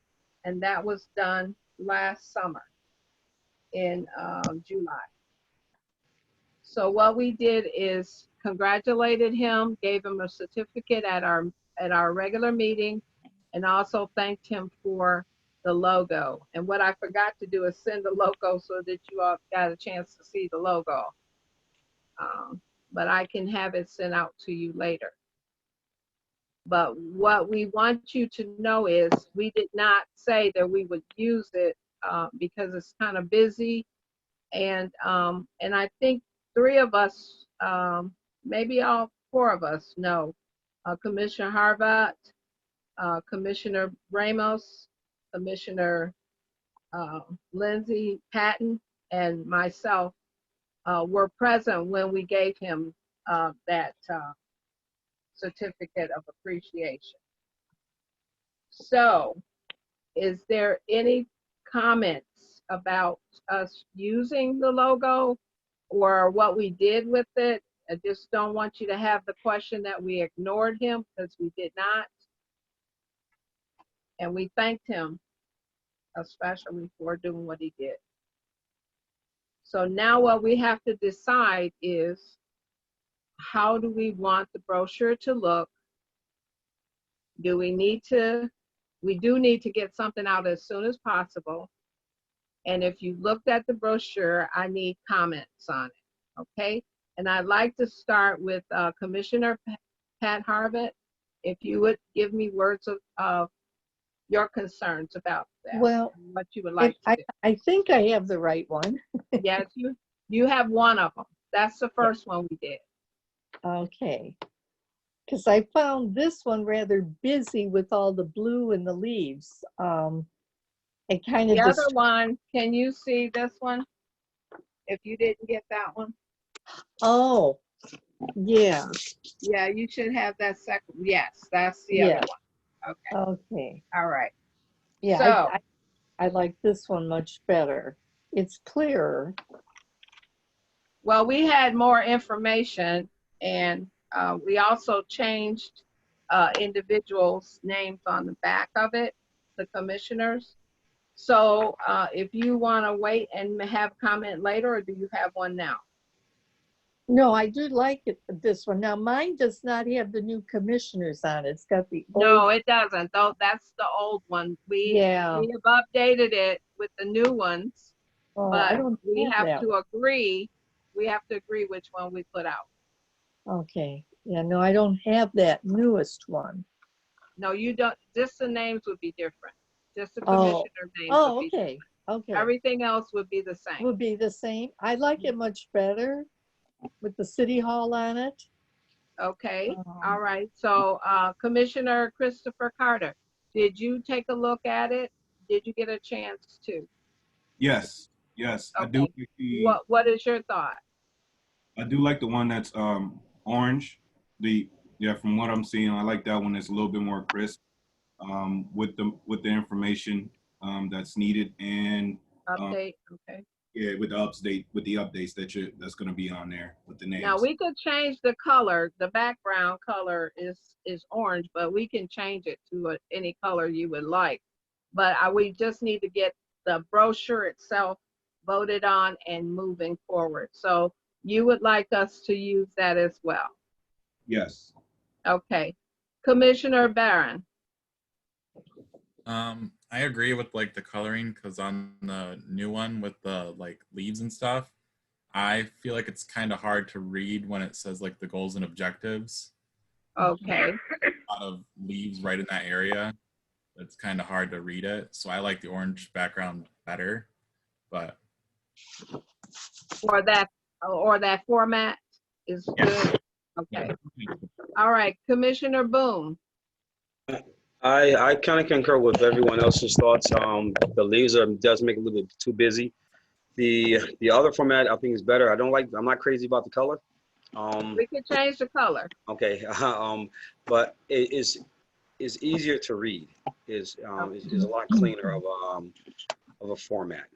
D: and that was done last summer in July. So what we did is congratulated him, gave him a certificate at our regular meeting, and also thanked him for the logo. And what I forgot to do is send the logo so that you all got a chance to see the logo. But I can have it sent out to you later. But what we want you to know is we did not say that we would use it because it's kind of busy. And I think 3 of us, maybe all 4 of us know, Commissioner Harvat, Commissioner Ramos, Commissioner Lindsay Patton, and myself were present when we gave him that certificate of appreciation. So, is there any comments about us using the logo or what we did with it? I just don't want you to have the question that we ignored him, because we did not. And we thanked him especially for doing what he did. So now what we have to decide is, how do we want the brochure to look? Do we need to, we do need to get something out as soon as possible. And if you looked at the brochure, I need comments on it, okay? And I'd like to start with Commissioner Pat Harvat. If you would give me words of your concerns about that.
B: Well,
D: what you would like to do.
B: I think I have the right one.
D: Yes, you have one of them. That's the first one we did.
B: Okay. Because I found this one rather busy with all the blue and the leaves. It kind of
D: The other one, can you see this one? If you didn't get that one.
B: Oh, yeah.
D: Yeah, you should have that second. Yes, that's the other one. Okay.
B: Okay.
D: All right.
B: Yeah,
D: So,
B: I like this one much better. It's clearer.
D: well, we had more information, and we also changed individuals' names on the back of it, the commissioners. So if you want to wait and have comment later, or do you have one now?
B: No, I do like it, this one. Now, mine does not have the new commissioners on it. It's got the old.
D: No, it doesn't. Though that's the old one. We have updated it with the new ones, but we have to agree. We have to agree which one we put out.
B: Okay. Yeah, no, I don't have that newest one.
D: No, you don't. Just the names would be different. Just the commissioner names.
B: Oh,
D: would be
B: okay.
D: different.
B: Okay.
D: Everything else would be the same.
B: Would be the same. I like it much better with the city hall on it.
D: Okay. All right. So Commissioner Christopher Carter, did you take a look at it? Did you get a chance to?
H: Yes, yes.
D: Okay.
H: I do like the,
D: what is your thought?
H: I do like the one that's orange. From what I'm seeing, I like that one. That's a little bit more crisp with the information that's needed, and
D: Update. Okay.
H: yeah, with the updates that's going to be on there with the names.
D: Now we could change the color. The background color is orange, but we can change it to any color you would like. But we just need to get the brochure itself voted on and moving forward. So you would like us to use that as well?
H: Yes.
D: Okay. Commissioner Barron.
C: I agree with like the coloring, because on the new one with the like leaves and stuff, I feel like it's kind of hard to read when it says like the goals and objectives.
D: Okay.
C: A lot of leaves right in that area. It's kind of hard to read it. So I like the orange background better, but.
D: Or that format is good. Okay. All right, Commissioner Boone.
J: I kind of concur with everyone else's thoughts. The leaves does make it a little bit too busy. The other format I think is better. I'm not crazy about the color.
D: We could change the color.
J: Okay, but it is easier to read. Is a lot cleaner of a format.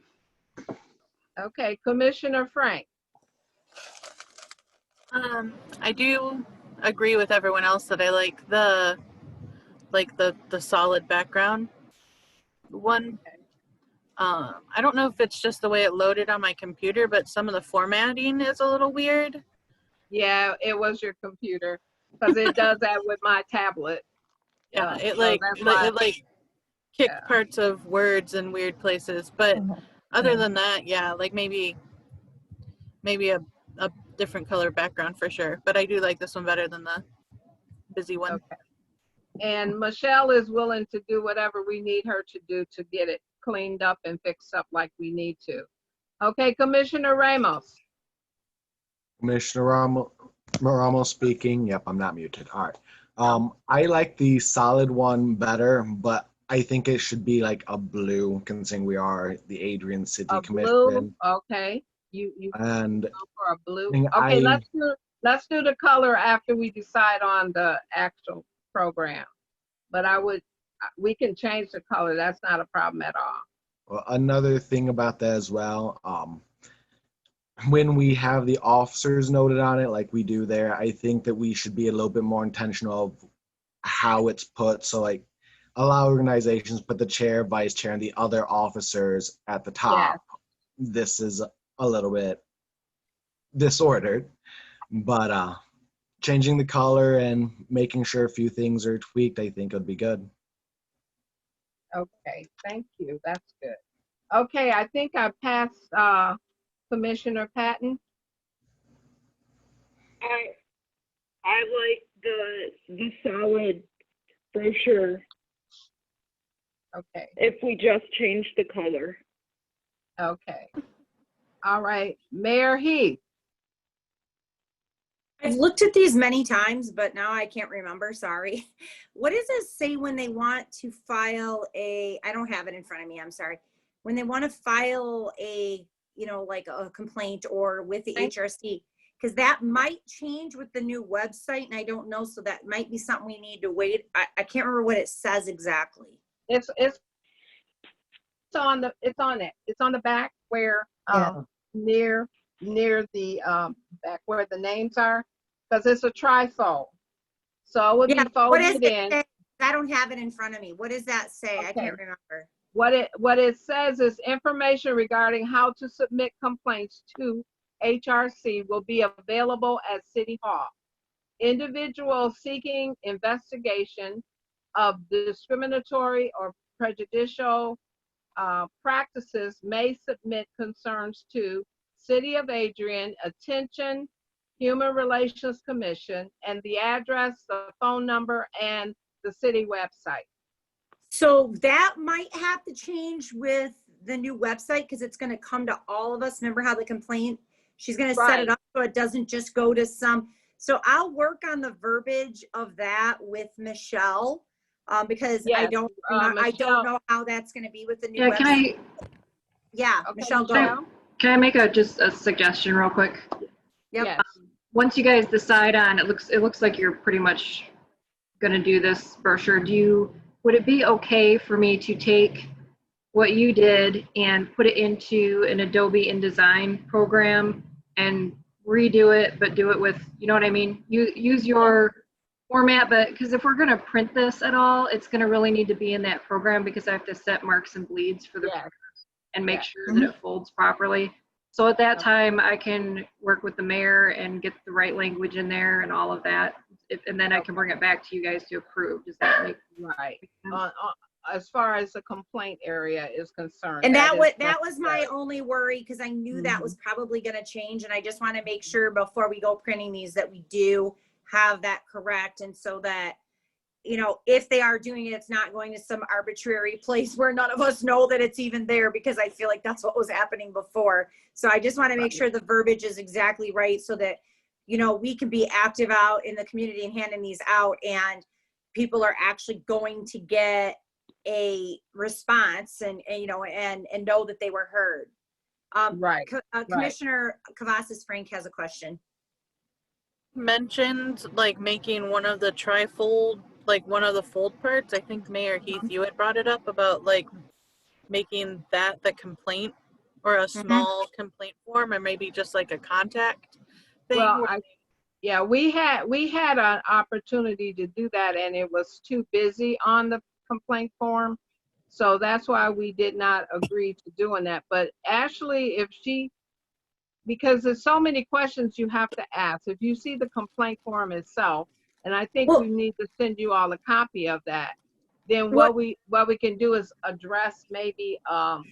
D: Okay, Commissioner Frank.
A: I do agree with everyone else that I like the like the solid background one. I don't know if it's just the way it loaded on my computer, but some of the formatting is a little weird.
D: Yeah, it was your computer, because it does that with my tablet.
A: Yeah, it
D: So
A: like
D: that's why.
A: it like kicked
D: Yeah.
A: parts of words in weird places. But other than that, yeah, like maybe a different color background for sure. But I do like this one better than the busy one.
D: Okay. And Michelle is willing to do whatever we need her to do to get it cleaned up and fixed up like we need to. Okay, Commissioner Ramos.
G: Commissioner Ramos speaking. Yep, I'm not muted. All right. I like the solid one better, but I think it should be like a blue, considering we are the Adrian City
D: A
G: Commission.
D: blue, okay. You
G: And
D: go for a blue.
G: I
D: Okay,
G: think
D: let's do the color after we decide on the actual program. But we can change the color. That's not a problem at all.
G: another thing about that as well, when we have the officers noted on it, like we do there, I think that we should be a little bit more intentional of how it's put. So like allow organizations put the chair, vice chair, and the other officers at the top. This is a little bit disordered, but changing the color and making sure a few things are tweaked, I think would be good.
D: Okay, thank you. That's good. Okay, I think I passed Commissioner Patton.
I: I like the solid brochure
D: Okay,
I: if we just change the color.
D: okay. All right, Mayor Heath.
F: I've looked at these many times, but now I can't remember, sorry. What does it say when they want to file I don't have it in front of me, I'm sorry. When they want to file like a complaint or with the HRC, because that might change with the new website and I don't know, so that might be something we need to wait. I can't remember what it says exactly.
D: It's on the back where near the back where the names are, because it's a trifold. So it would be folded in.
F: I don't have it in front of me. What does that say?
D: Okay.
F: I can't remember.
D: What it says is information regarding how to submit complaints to HRC will be available at City Hall. Individuals seeking investigation of discriminatory or prejudicial practices may submit concerns to City of Adrian, Attention, Human Relations Commission, and the address, the phone number, and the city website.
F: So that might have to change with the new website because it's going to come to all of us. Remember how the complaint, she's going to set it up so it doesn't just go to some. So I'll work on the verbiage of that with Michelle because I don't know how that's going to be with the new website. Michelle, go.
K: Can I make just a suggestion real quick?
F: Yep.
D: Yes.
K: Once you guys decide on, it looks like you're pretty much going to do this brochure. Would it be okay for me to take what you did and put it into an Adobe InDesign program and redo it, but do it with, you know what I mean? Use your format, but because if we're going to print this at all, it's going to really need to be in that program because I have to set marks and bleeds for the and make sure that it folds properly. So at that time, I can work with the mayor and get the right language in there and all of that. And then I can bring it back to you guys to approve. Does that make
D: sense? As far as the complaint area is concerned.
F: And that was my only worry because I knew that was probably going to change. And I just want to make sure before we go printing these that we do have that correct. And so that, if they are doing it, it's not going to some arbitrary place where none of us know that it's even there, because I feel like that's what was happening before. So I just want to make sure the verbiage is exactly right so that, we can be active out in the community and handing these out and people are actually going to get a response and know that they were heard. Commissioner Kavasis Frank has a question.
A: Mentioned like making one of the trifold, like one of the fold parts. I think Mayor Heath, you had brought it up about like making that the complaint or a small complaint form, or maybe just like a contact thing.
D: Well, Yeah, we had an opportunity to do that and it was too busy on the complaint form. So that's why we did not agree to doing that. But Ashley, because there's so many questions you have to ask. If you see the complaint form itself, and I think
F: Well-
D: we need to send you all a copy of that, then
F: What-
D: what we can do is address maybe a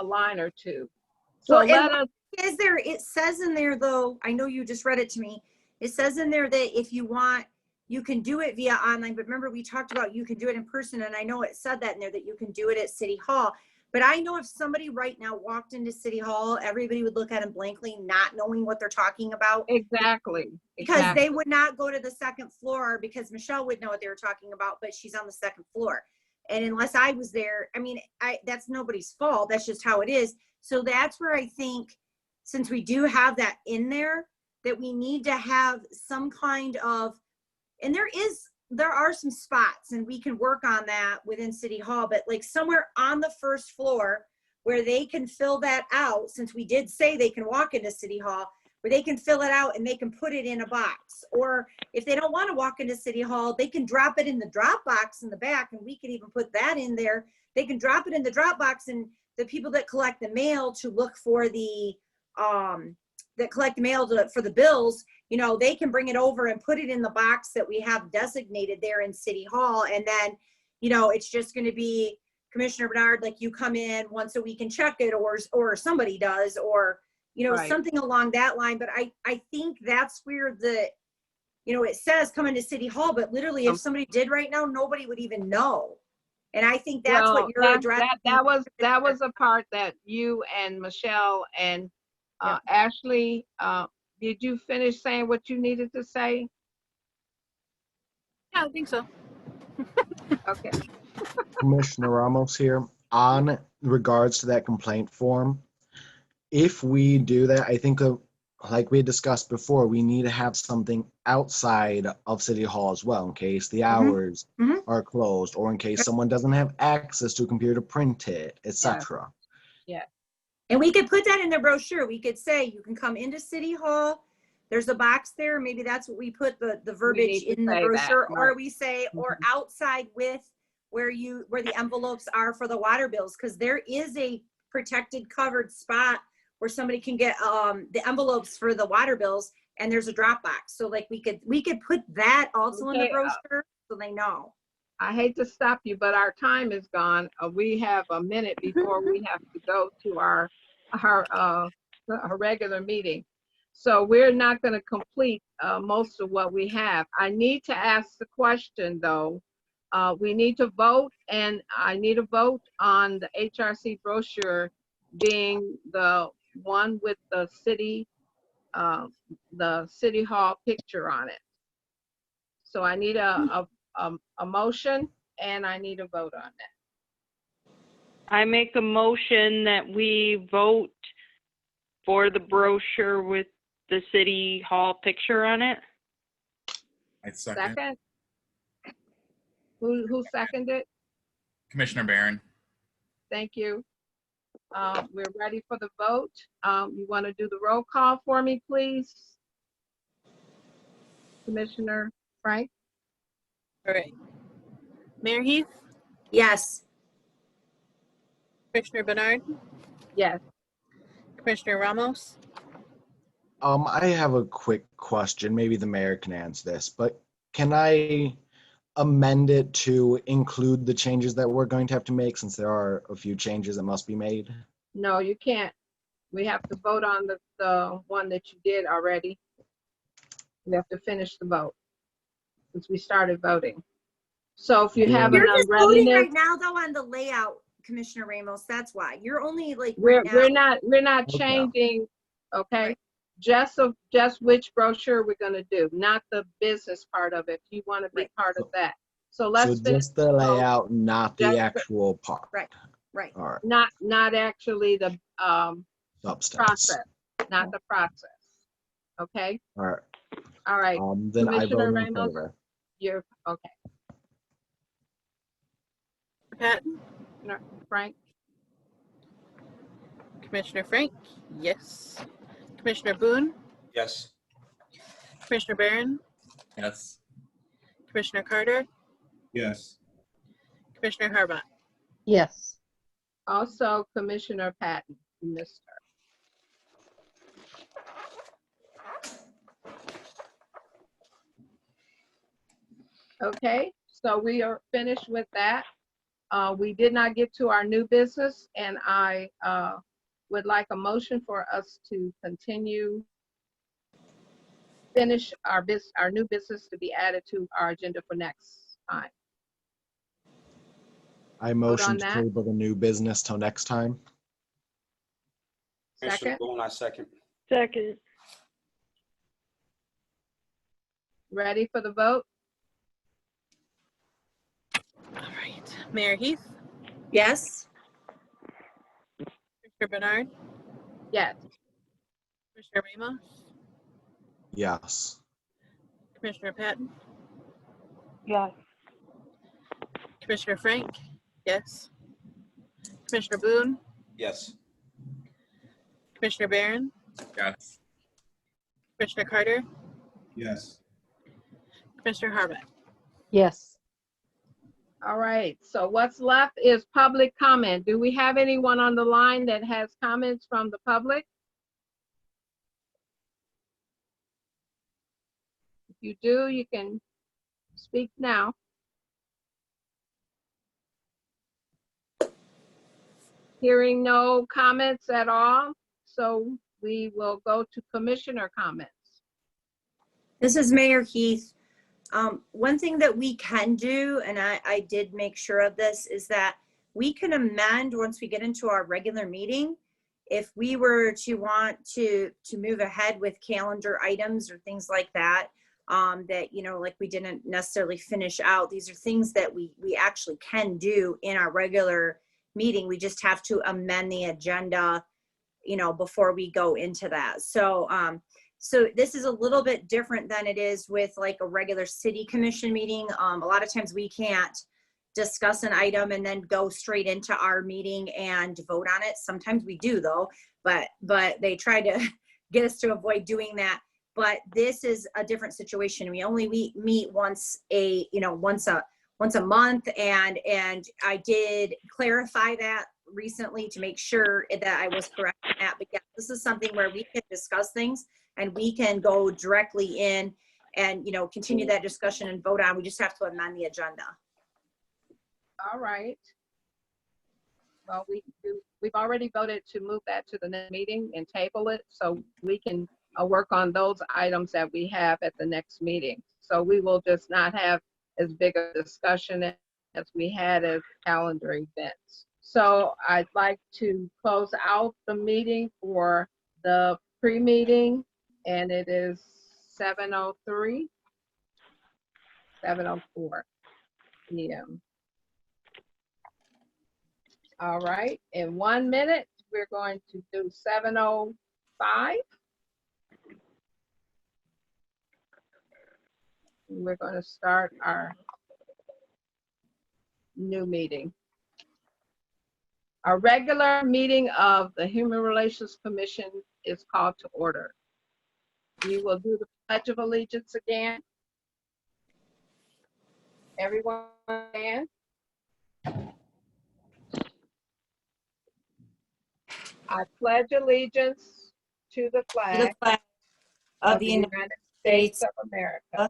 D: line or two. So
F: Well, and
D: let us,
F: is there, it says in there though, I know you just read it to me. It says in there that if you want, you can do it via online, but remember we talked about you can do it in person, and I know it said that in there that you can do it at City Hall. But I know if somebody right now walked into City Hall, everybody would look at them blankly, not knowing what they're talking about.
D: exactly.
F: Because they would not go to the second floor, because Michelle would know what they were talking about, but she's on the second floor. And unless I was there, I mean, that's nobody's fault. That's just how it is. So that's where I think, since we do have that in there, that we need to have some kind of, and there are some spots, and we can work on that within City Hall, but like somewhere on the first floor where they can fill that out, since we did say they can walk into City Hall, where they can fill it out and they can put it in a box. Or if they don't want to walk into City Hall, they can drop it in the drop box in the back, and we can even put that in there. They can drop it in the drop box, and the people that collect the mail to look for the for the bills, you know, they can bring it over and put it in the box that we have designated there in City Hall. And then, you know, it's just going to be Commissioner Bernard, like you come in once a week and check it, or somebody does, or, you know,
D: Right.
F: something along that line. But I think that's where you know, it says come into City Hall, but literally if somebody did right now, nobody would even know. And I think that's what you're addressing.
D: That was a part that you and Michelle and Ashley, did you finish saying what you needed to say?
A: Yeah, I think so.
D: Okay.
G: Commissioner Ramos here. On regards to that complaint form, if we do that, I think like we discussed before, we need to have something outside of City Hall as well in case the hours are closed, or in case someone doesn't have access to a computer to print it, etc.
D: Yeah.
F: And we could put that in the brochure. We could say you can come into City Hall. There's a box there. Maybe that's what we put the verbiage
D: need to
F: in the
D: say that,
F: brochure, or
D: right.
F: we say, or outside with where the envelopes are for the water bills, because there is a protected covered spot where somebody can get the envelopes for the water bills, and there's a drop box. So like we could put that also in the
D: Okay,
F: brochure so they know.
D: I hate to stop you, but our time is gone. We have a minute before we have to go to our regular meeting. So we're not going to complete most of what we have. I need to ask the question though. We need to vote, and I need a vote on the HRC brochure being the one with the city hall picture on it. So I need a motion, and I need a vote on that.
I: I make a motion that we vote for the brochure with the City Hall picture on it.
C: I second.
D: Second? Who seconded?
C: Commissioner Barron.
D: Thank you. We're ready for the vote. You want to do the roll call for me, please? Commissioner Frank?
A: All right. Mayor Heath,
F: Yes.
A: Commissioner Bernard,
D: Yes.
A: Commissioner Ramos.
G: I have a quick question. Maybe the mayor can answer this, but can I amend it to include the changes that we're going to have to make, since there are a few changes that must be made?
D: No, you can't. We have to vote on the one that you did already. We have to finish the vote since we started voting. So if you have an
F: You're just voting
D: unreadiness,
F: right now though on the layout, Commissioner Ramos. That's why you're only like
D: we're
F: right now.
D: we're not
G: Okay.
D: changing, okay?
F: Right.
D: Just which brochure we're gonna do, not the business part of it. You want to be part of that. So let's
G: So
D: finish
G: just the layout, not the
D: Just the-
G: actual part.
F: Right.
G: All right.
D: not actually the
G: Substance.
D: process, not the process. Okay,
G: All right.
D: all right.
G: Then I
D: Commissioner
G: vote in
D: Ramos?
G: favor.
D: You're okay.
A: Patton,
D: Frank?
A: Commissioner Frank, yes. Commissioner Boone,
J: Yes.
A: Commissioner Barron,
C: Yes.
A: Commissioner Carter,
H: Yes.
A: Commissioner Harbach.
B: Yes.
D: Also, Commissioner Patton, you missed her. Okay, so we are finished with that. We did not get to our new business, and I would like a motion for us to continue, finish our new business to be added to our agenda for next time.
G: I motion
D: on
G: to
D: that.
G: table the new business till next time.
J: Commissioner
D: Second,
J: Boone, I second.
I: Second.
D: ready for the vote?
A: All right. Mayor Heath,
F: Yes.
A: Commissioner Bernard,
D: Yes.
A: Commissioner Ramos,
G: Yes.
A: Commissioner Patton,
I: Yes.
A: Commissioner Frank, yes. Commissioner Boone,
J: Yes.
A: Commissioner Barron,
C: Yes.
A: Commissioner Carter,
H: Yes.
A: Commissioner Harbach.
B: Yes.
D: All right, so what's left is public comment. Do we have anyone on the line that has comments from the public? If you do, you can speak now. Hearing no comments at all, so we will go to commissioner comments.
F: This is Mayor Heath. One thing that we can do, and I did make sure of this, is that we can amend once we get into our regular meeting. If we were to want to move ahead with calendar items or things like that, that, you know, like we didn't necessarily finish out, these are things that we actually can do in our regular meeting. We just have to amend the agenda, you know, before we go into that. So, so this is a little bit different than it is with like a regular city commission meeting. A lot of times we can't discuss an item and then go straight into our meeting and vote on it. Sometimes we do though, but they try to get us to avoid doing that. But this is a different situation. We only meet once a month, and I did clarify that recently to make sure that I was correct on that. But yeah, this is something where we can discuss things and we can go directly in and, you know, continue that discussion and vote on. We just have to amend the agenda.
D: All right. Well, we've already voted to move that to the next meeting and table it, so we can work on those items that we have at the next meeting. So we will just not have as big a discussion as we had as calendar events. So I'd like to close out the meeting for the pre-meeting, and it is 7:03, 7:04 p.m. All right, in 1 minute, we're going to do 7:05. We're going to start our new meeting. Our regular meeting of the Human Relations Commission is called to order. We will do the Pledge of Allegiance again. Everyone stand. I pledge allegiance to the
F: To
D: flag
F: the flag of the United
D: States
F: States
D: of America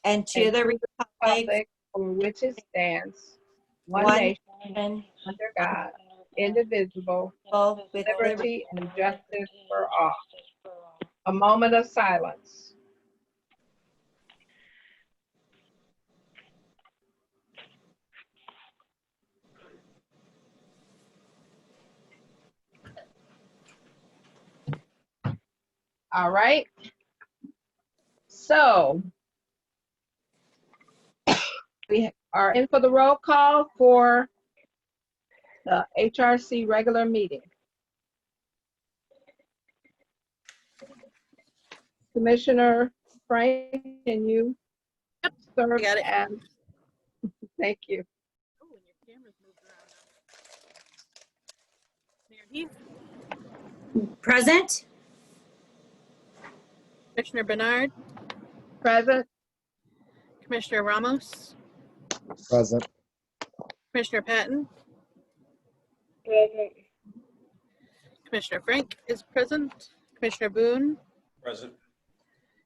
F: and to the republic
D: for which it stands, one
F: one
D: nation,
F: nation,
D: under God, indivisible,
F: with
D: liberty and justice for all. A moment of silence. All right. So we are in for the roll call for the HRC regular meeting. Commissioner Frank, can you serve
A: I got it.
D: as, thank you.
A: Oh, and your camera's moved around. Mayor Heath,
F: Present.
A: Commissioner Bernard,
D: Present.
A: Commissioner Ramos,
G: Present.
A: Commissioner Patton,
I: Present.
A: Commissioner Frank is present, Commissioner Boone,
J: Present.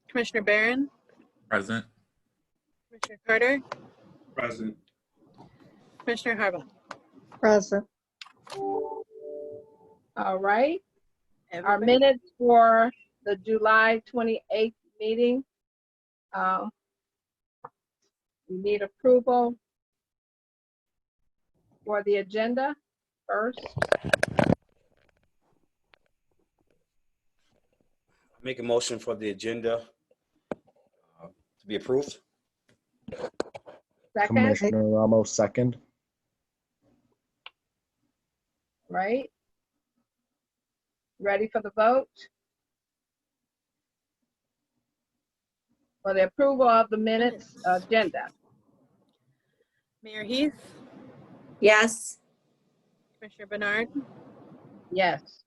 A: Commissioner Barron,
C: Present.
A: Commissioner Carter,
H: Present.
A: Commissioner Harbach.
B: Present.
D: All right. Our
A: Everybody?
D: minutes for the July 28th meeting. We need approval for the agenda first.
J: Make a motion for the agenda to be approved.
D: Second,
G: Commissioner Ramos, second.
D: right? Ready for the vote? For the approval of the minutes agenda.
A: Mayor Heath,
F: Yes.
A: Commissioner Bernard,
D: Yes.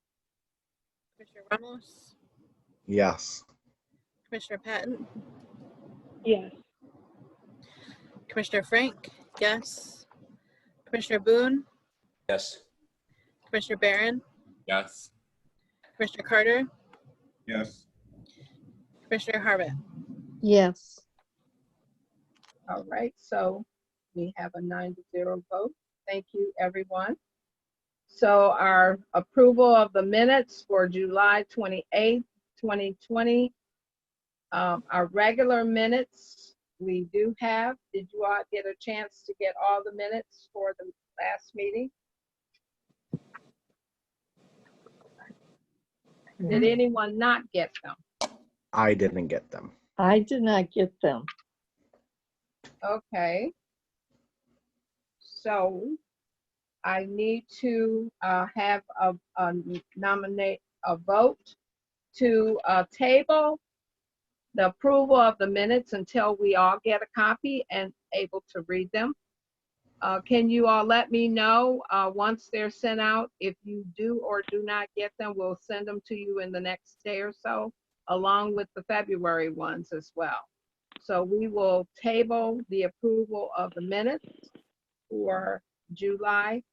A: Commissioner Ramos,
G: Yes.
A: Commissioner Patton,
I: Yes.
A: Commissioner Frank, yes. Commissioner Boone,
J: Yes.
A: Commissioner Barron,
C: Yes.
A: Commissioner Carter,
H: Yes.
A: Commissioner Harbach.
B: Yes.
D: All right, so we have a 9-0 vote. Thank you, everyone. So our approval of the minutes for July 28th, 2020. Our regular minutes, we do have. Did you all get a chance to get all the minutes for the last meeting? Did anyone not get them?
G: I didn't get them.
B: I did not get them.
D: Okay. So I need to have a vote to table the approval of the minutes until we all get a copy and able to read them. Can you all let me know once they're sent out? If you do or do not get them, we'll send them to you in the next day or so, along with the February ones as well. So we will table the approval of the minutes for July.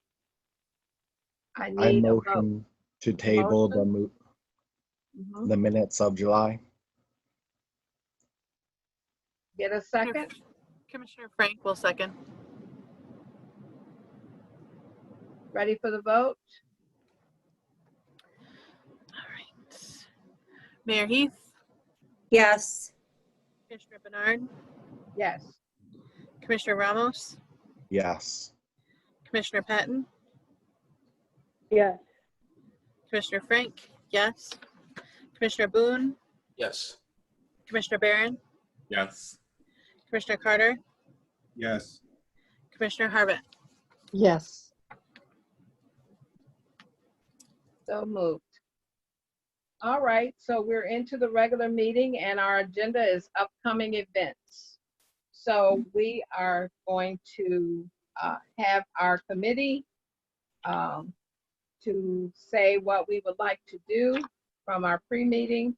D: I
G: I
D: need a vote.
G: motion to table
D: Mhm.
G: the minutes of July.
D: Get a second?
A: Commissioner Frank will second.
D: Ready for the vote?
A: All right. Mayor Heath,
F: Yes.
A: Commissioner Bernard,
D: Yes.
A: Commissioner Ramos,
G: Yes.
A: Commissioner Patton,
I: Yes.
A: Commissioner Frank, yes. Commissioner Boone,
J: Yes.
A: Commissioner Barron,
C: Yes.
A: Commissioner Carter,
H: Yes.
A: Commissioner Harbach.
B: Yes.
D: So moved. All right, so we're into the regular meeting and our agenda is upcoming events. So we are going to have our committee to say what we would like to do from our pre-meeting.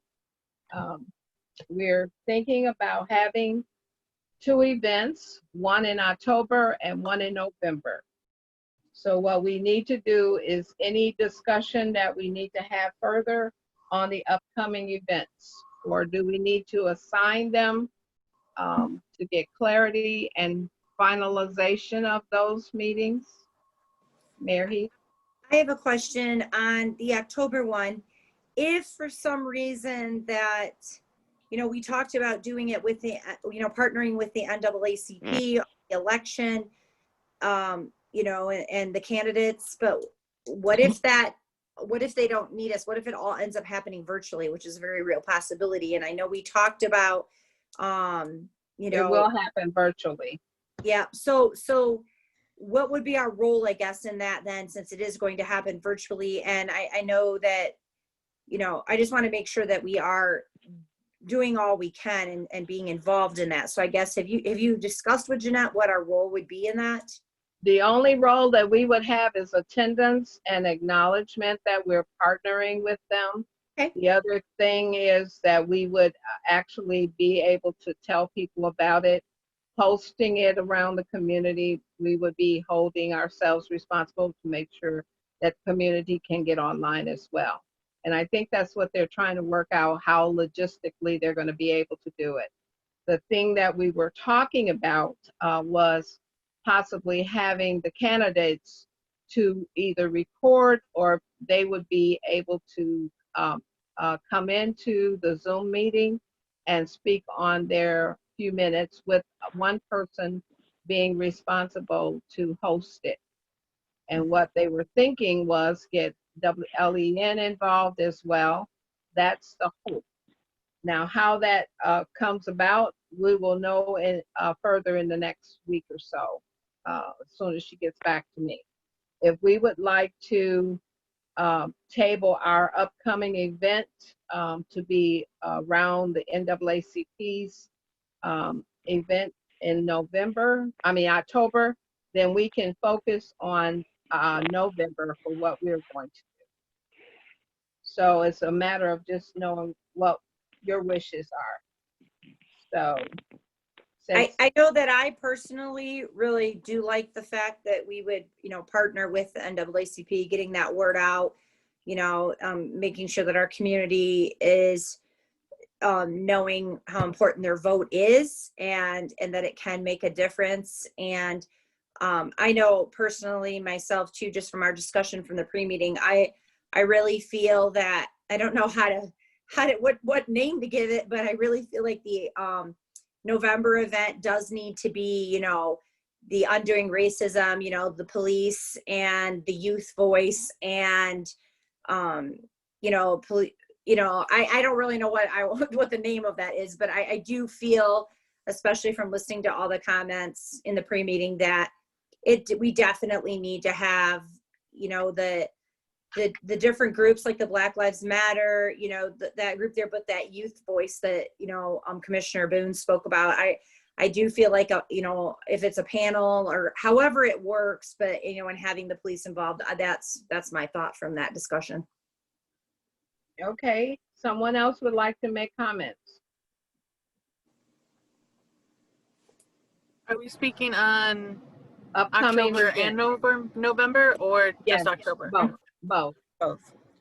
D: We're thinking about having 2 events, one in October and one in November. So what we need to do is any discussion that we need to have further on the upcoming events, or do we need to assign them to get clarity and finalization of those meetings? Mayor Heath?
F: I have a question on the October one. If for some reason that, we talked about doing it with the, partnering with the NAACP, the election, and the candidates, but what if they don't need us? What if it all ends up happening virtually, which is a very real possibility? And I know we talked about,
D: It will happen virtually.
F: Yeah. So what would be our role, I guess, in that then, since it is going to happen virtually? And I know that, I just want to make sure that we are doing all we can and being involved in that. So I guess, have you discussed with Jeanette what our role would be in that?
D: The only role that we would have is attendance and acknowledgement that we're partnering with them.
F: Okay.
D: The other thing is that we would actually be able to tell people about it, posting it around the community. We would be holding ourselves responsible to make sure that the community can get online as well. And I think that's what they're trying to work out, how logistically they're going to be able to do it. The thing that we were talking about was possibly having the candidates to either record, or they would be able to come into the Zoom meeting and speak on their few minutes, with one person being responsible to host it. And what they were thinking was get WLEN involved as well. That's the hope. Now, how that comes about, we will know further in the next week or so, as soon as she gets back to me. If we would like to table our upcoming event to be around the NAACP's event in October, then we can focus on November for what we're going to do. So it's a matter of just knowing what your wishes are. So
F: I know that I personally really do like the fact that we would, partner with the NAACP, getting that word out, making sure that our community is knowing how important their vote is, and that it can make a difference. And I know personally myself too, just from our discussion from the pre-meeting, I really feel that, I don't know what name to give it, but I really feel like the November event does need to be, the undoing racism, the police and the youth voice, and I don't really know what the name of that is, but I do feel, especially from listening to all the comments in the pre-meeting, that we definitely need to have, the different groups like the Black Lives Matter, that group there, but that youth voice that, Commissioner Boone spoke about. I do feel like, if it's a panel or however it works, but, and having the police involved, that's my thought from that discussion.
D: Okay, someone else would like to make comments?
A: Are we speaking on
D: Upcoming
A: October
D: event.
A: and November, or
D: Yes,
A: just October?
D: both.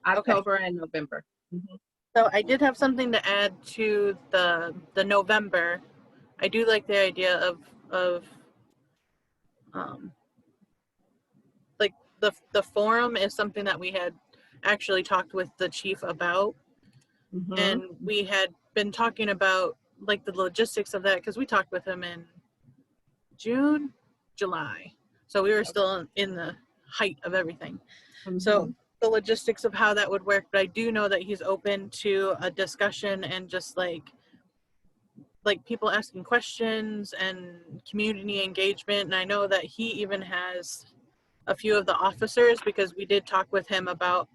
D: October and November. Mhm.
A: So I did have something to add to the November. I do like the idea of like the forum is something that we had actually talked with the chief about,
D: Mhm.
A: and we had been talking about like the logistics of that, because we talked with him in July, so we were still in the height of everything. So the logistics of how that would work, but I do know that he's open to a discussion and just like people asking questions and community engagement. And I know that he even has a few of the officers, because we did talk with him about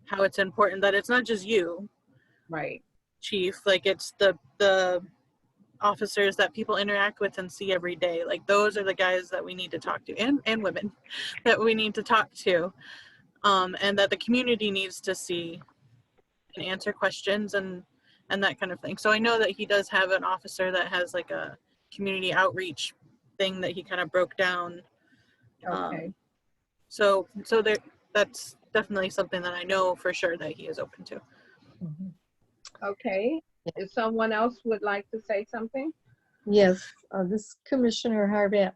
A: how it's important that it's not just you,
D: right,
A: chief, like it's the officers that people interact with and see every day. Like those are the guys that we need to talk to, and women that we need to talk to, and that the community needs to see and answer questions and that kind of thing. So I know that he does have an officer that has like a community outreach thing that he kind of broke down.
D: Okay.
A: So that's definitely something that I know for sure that he is open to.
D: Okay, if someone else would like to say something?
B: Yes, this is Commissioner Harbat.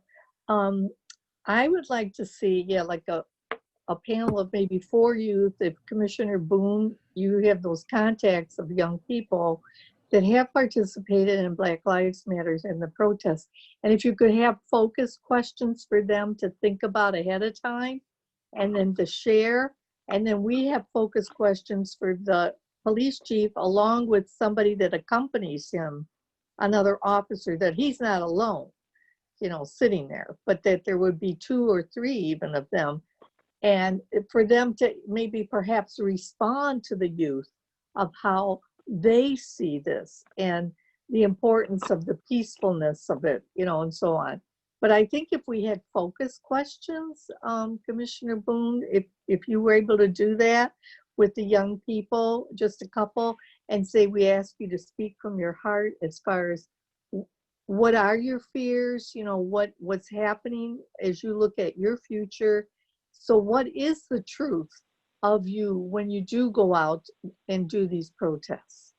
B: I would like to see, like a panel of maybe 4 youth. If Commissioner Boone, you have those contacts of young people that have participated in Black Lives Matters and the protests. And if you could have focused questions for them to think about ahead of time and then to share. And then we have focused questions for the police chief, along with somebody that accompanies him, another officer, that he's not alone, sitting there, but that there would be 2 or 3 even of them. And for them to maybe perhaps respond to the youth of how they see this and the importance of the peacefulness of it, and so on. But I think if we had focused questions, Commissioner Boone, if you were able to do that, with the young people, just a couple, and say, we ask you to speak from your heart as far as what are your fears, you know, what's happening as you look at your future. So what is the truth of you when you do go out and do these protests?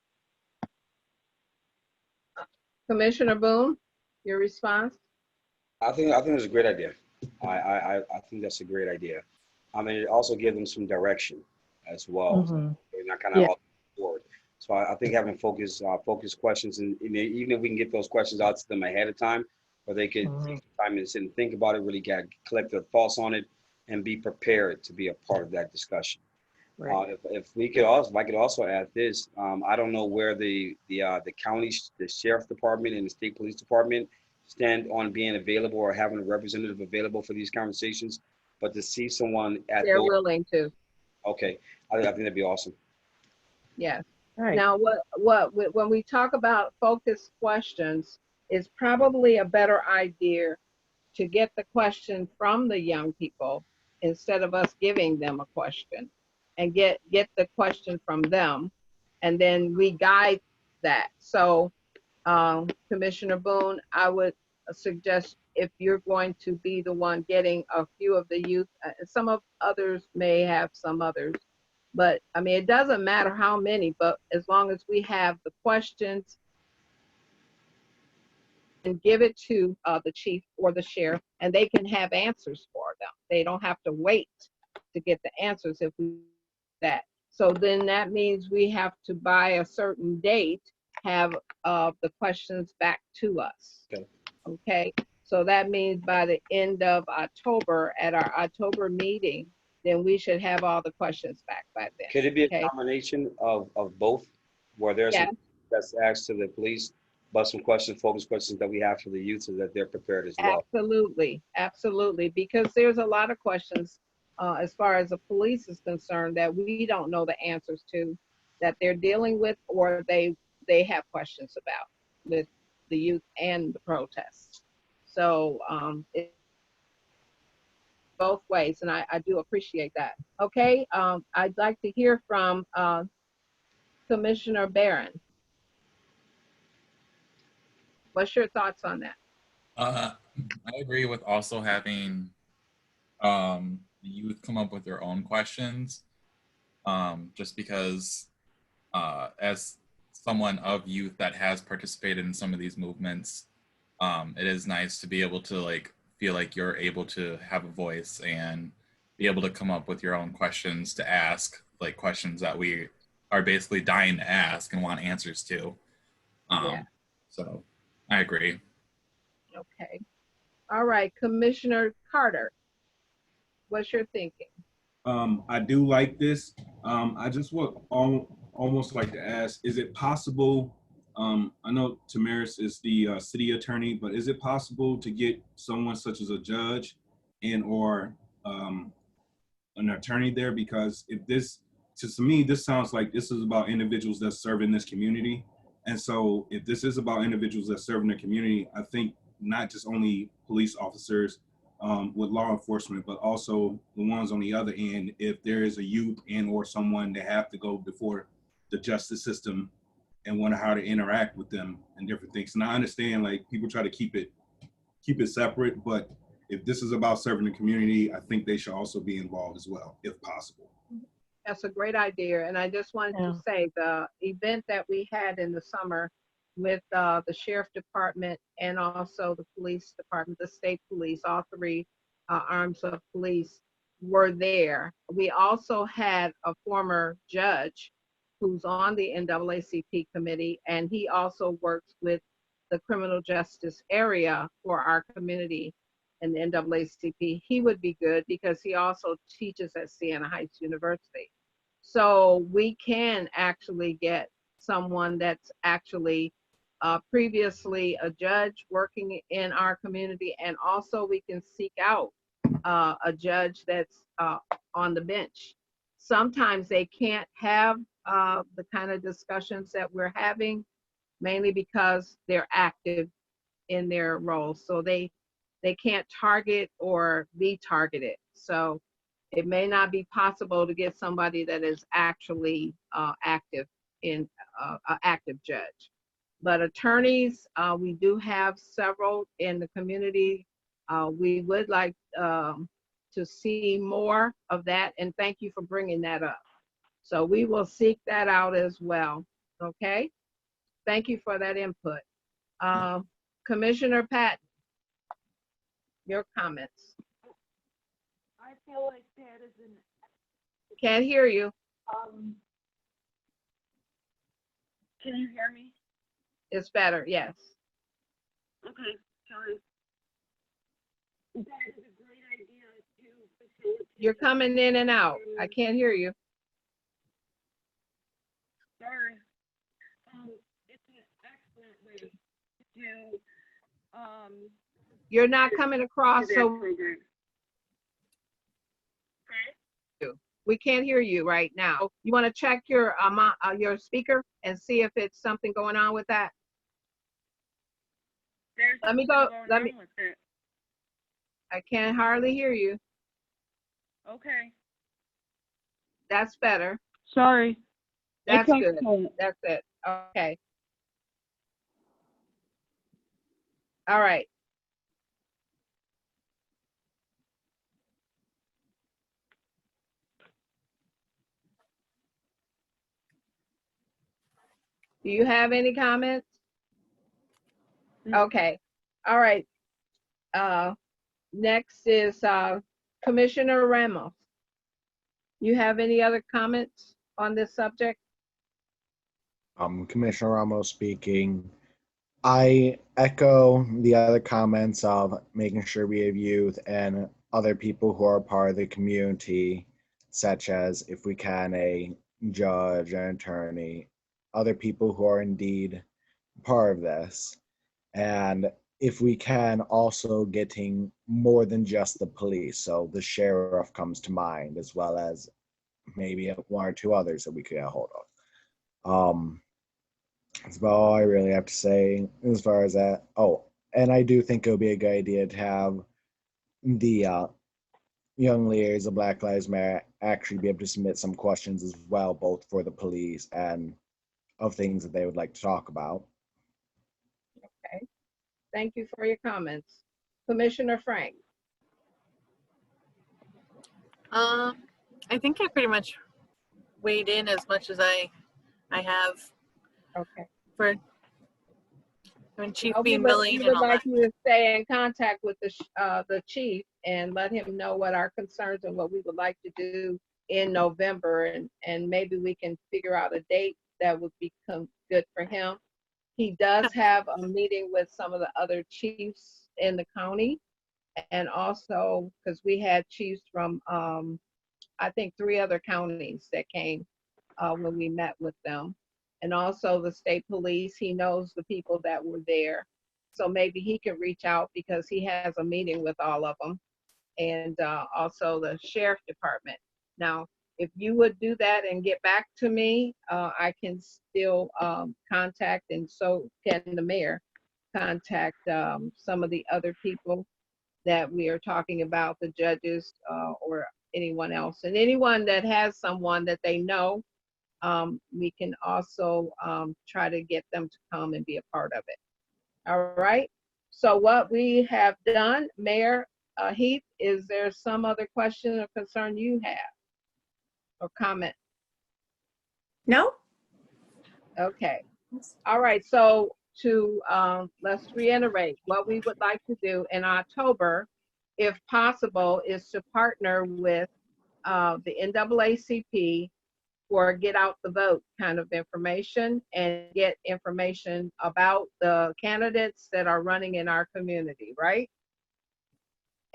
D: Commissioner Boone, your response?
J: I think it's a great idea. I think that's a great idea. I mean, it also gives them some direction as well.
B: Mhm.
J: They're not kind of
B: Yeah.
J: all board. So I think having focused questions, and even if we can get those questions out to them ahead of time, or they could
B: Mhm.
J: take the time and sit and think about it, really collect their thoughts on it, and be prepared to be a part of that discussion.
B: Right.
J: If we could also, if I could also add this, I don't know where the county, the sheriff department and the state police department stand on being available or having a representative available for these conversations, but to see someone at
D: They're
J: those,
D: willing to,
J: okay, I think that'd be awesome.
D: yes.
B: Right.
D: Now, when we talk about focused questions, it's probably a better idea to get the question from the young people instead of us giving them a question, and get the question from them, and then we guide that. So, Commissioner Boone, I would suggest, if you're going to be the one getting a few of the youth, some of others may have some others, but I mean, it doesn't matter how many, but as long as we have the questions, and give it to the chief or the sheriff, and they can have answers for them. They don't have to wait to get the answers if we do that. So then that means we have to, by a certain date, have the questions back to us.
J: Okay.
D: Okay. So that means by the end of October, at our October meeting, then we should have all the questions back by then.
J: Could it be a
D: Okay.
J: combination of both, where there's
D: Yeah.
J: some that's asked to the police, but some questions, focus questions that we have for the youth, so that they're prepared as well?
D: Absolutely, absolutely, because there's a lot of questions as far as the police is concerned that we don't know the answers to, that they're dealing with, or they have questions about with the youth and the protests. So it both ways, and I do appreciate that. Okay, I'd like to hear from Commissioner Barron. What's your thoughts on that?
C: I agree with also having the youth come up with their own questions, just because as someone of youth that has participated in some of these movements, it is nice to be able to like feel like you're able to have a voice and be able to come up with your own questions to ask, like questions that we are basically dying to ask and want answers to.
D: Yeah.
C: So I agree.
D: Okay. All right, Commissioner Carter, what's your thinking?
H: I do like this. I just would almost like to ask, is it possible, I know Tamaris is the city attorney, but is it possible to get someone such as a judge and or an attorney there? Because if this, to me, this sounds like this is about individuals that serve in this community. And so if this is about individuals that serve in the community, I think not just only police officers with law enforcement, but also the ones on the other end, if there is a youth and or someone that have to go before the justice system and wonder how to interact with them and different things. And I understand like people try to keep it separate, but if this is about serving the community, I think they should also be involved as well, if possible.
D: That's a great idea. And I just wanted to say the event that we had in the summer with the sheriff department and also the police department, the state police, all three arms of police were there. We also had a former judge who's on the NAACP committee, and he also works with the criminal justice area for our community in the NAACP. He would be good because he also teaches at Siena Heights University. So we can actually get someone that's actually previously a judge working in our community, and also we can seek out a judge that's on the bench. Sometimes they can't have the kind of discussions that we're having, mainly because they're active in their roles. So they can't target or be targeted. So it may not be possible to get somebody that is actually active in an active judge. But attorneys, we do have several in the community. We would like to see more of that, and thank you for bringing that up. So we will seek that out as well, okay? Thank you for that input. Commissioner Patton, your comments.
I: I feel like that is an,
D: Can't hear you.
I: can you hear me?
D: It's better, yes.
I: Okay, sorry. That is a great idea to facilitate.
D: You're coming in and out. I can't hear you.
I: Sorry. It's an excellent way to
D: You're not coming across,
I: do that
D: so
I: program.
D: we can't hear you right now. You want to check your speaker and see if it's something going on with that?
I: There's
D: Let me
I: something
D: go.
I: going
D: Let
I: on
D: me.
I: with it.
D: I can hardly hear you.
I: Okay.
D: That's better.
I: Sorry.
D: That's
I: It's
D: good.
I: excellent.
D: That's it. Okay. All right. Do you have any comments? Okay. All right. Next is Commissioner Ramos. You have any other comments on this subject?
G: Commissioner Ramos speaking. I echo the other comments of making sure we have youth and other people who are part of the community, such as, if we can, a judge, an attorney, other people who are indeed part of this. And if we can, also getting more than just the police. So the sheriff comes to mind, as well as maybe one or two others that we could get a hold of. That's about all I really have to say as far as that. Oh, and I do think it would be a good idea to have the young leaders of Black Lives Matter actually be able to submit some questions as well, both for the police and of things that they would like to talk about.
D: Okay. Thank you for your comments. Commissioner Frank.
A: I think I pretty much weighed in as much as I have
D: Okay.
A: for Chief
D: We
A: being
D: would,
A: Millie
D: we
A: and
D: would
A: all
D: like
A: that.
D: you to stay in contact with the chief and let him know what our concerns and what we would like to do in November, and maybe we can figure out a date that would become good for him. He does have a meeting with some of the other chiefs in the county, and also because we had chiefs from I think 3 other counties that came when we met with them. And also the state police, he knows the people that were there. So maybe he can reach out because he has a meeting with all of them. And also the sheriff department. Now, if you would do that and get back to me, I can still contact, and so can the mayor, contact some of the other people that we are talking about, the judges or anyone else. And anyone that has someone that they know, we can also try to get them to come and be a part of it. All right. So what we have done, Mayor Heath, is there some other question or concern you have or comment?
F: No?
D: Okay. All right. So to let's reiterate what we would like to do in October, if possible, is to partner with the NAACP for get out the vote kind of information and get information about the candidates that are running in our community, right?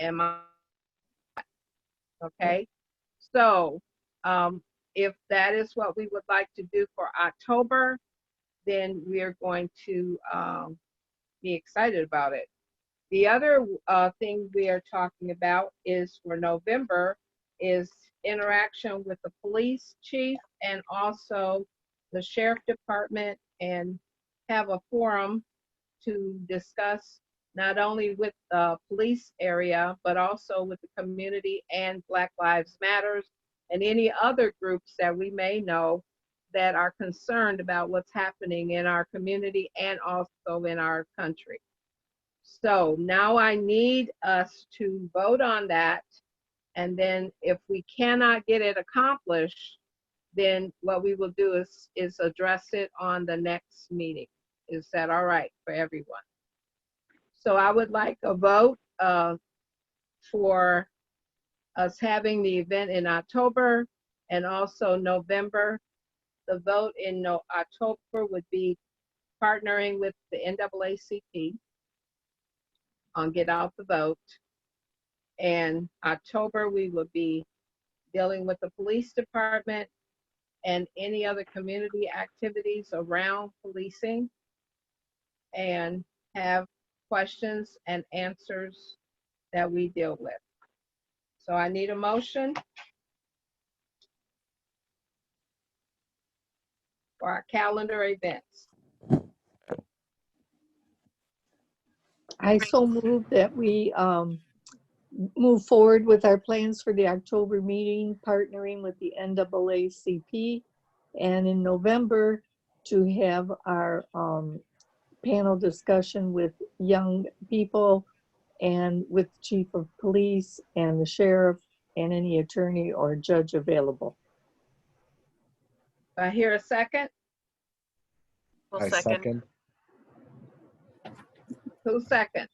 D: Am I okay? So if that is what we would like to do for October, then we're going to be excited about it. The other thing we are talking about is for November is interaction with the police chief and also the sheriff department, and have a forum to discuss not only with the police area, but also with the community and Black Lives Matters and any other groups that we may know that are concerned about what's happening in our community and also in our country. So now I need us to vote on that. And then if we cannot get it accomplished, then what we will do is address it on the next meeting. Is that all right for everyone? So I would like a vote for us having the event in October and also November. The vote in October would be partnering with the NAACP on Get Out the Vote. And October, we will be dealing with the police department and any other community activities around policing, and have questions and answers that we deal with. So I need a motion for our calendar events.
B: I so move that we move forward with our plans for the October meeting, partnering with the NAACP, and in November to have our panel discussion with young people and with Chief of Police and the Sheriff and any attorney or judge available.
D: I hear a second.
A: Well,
G: I second.
D: Who second?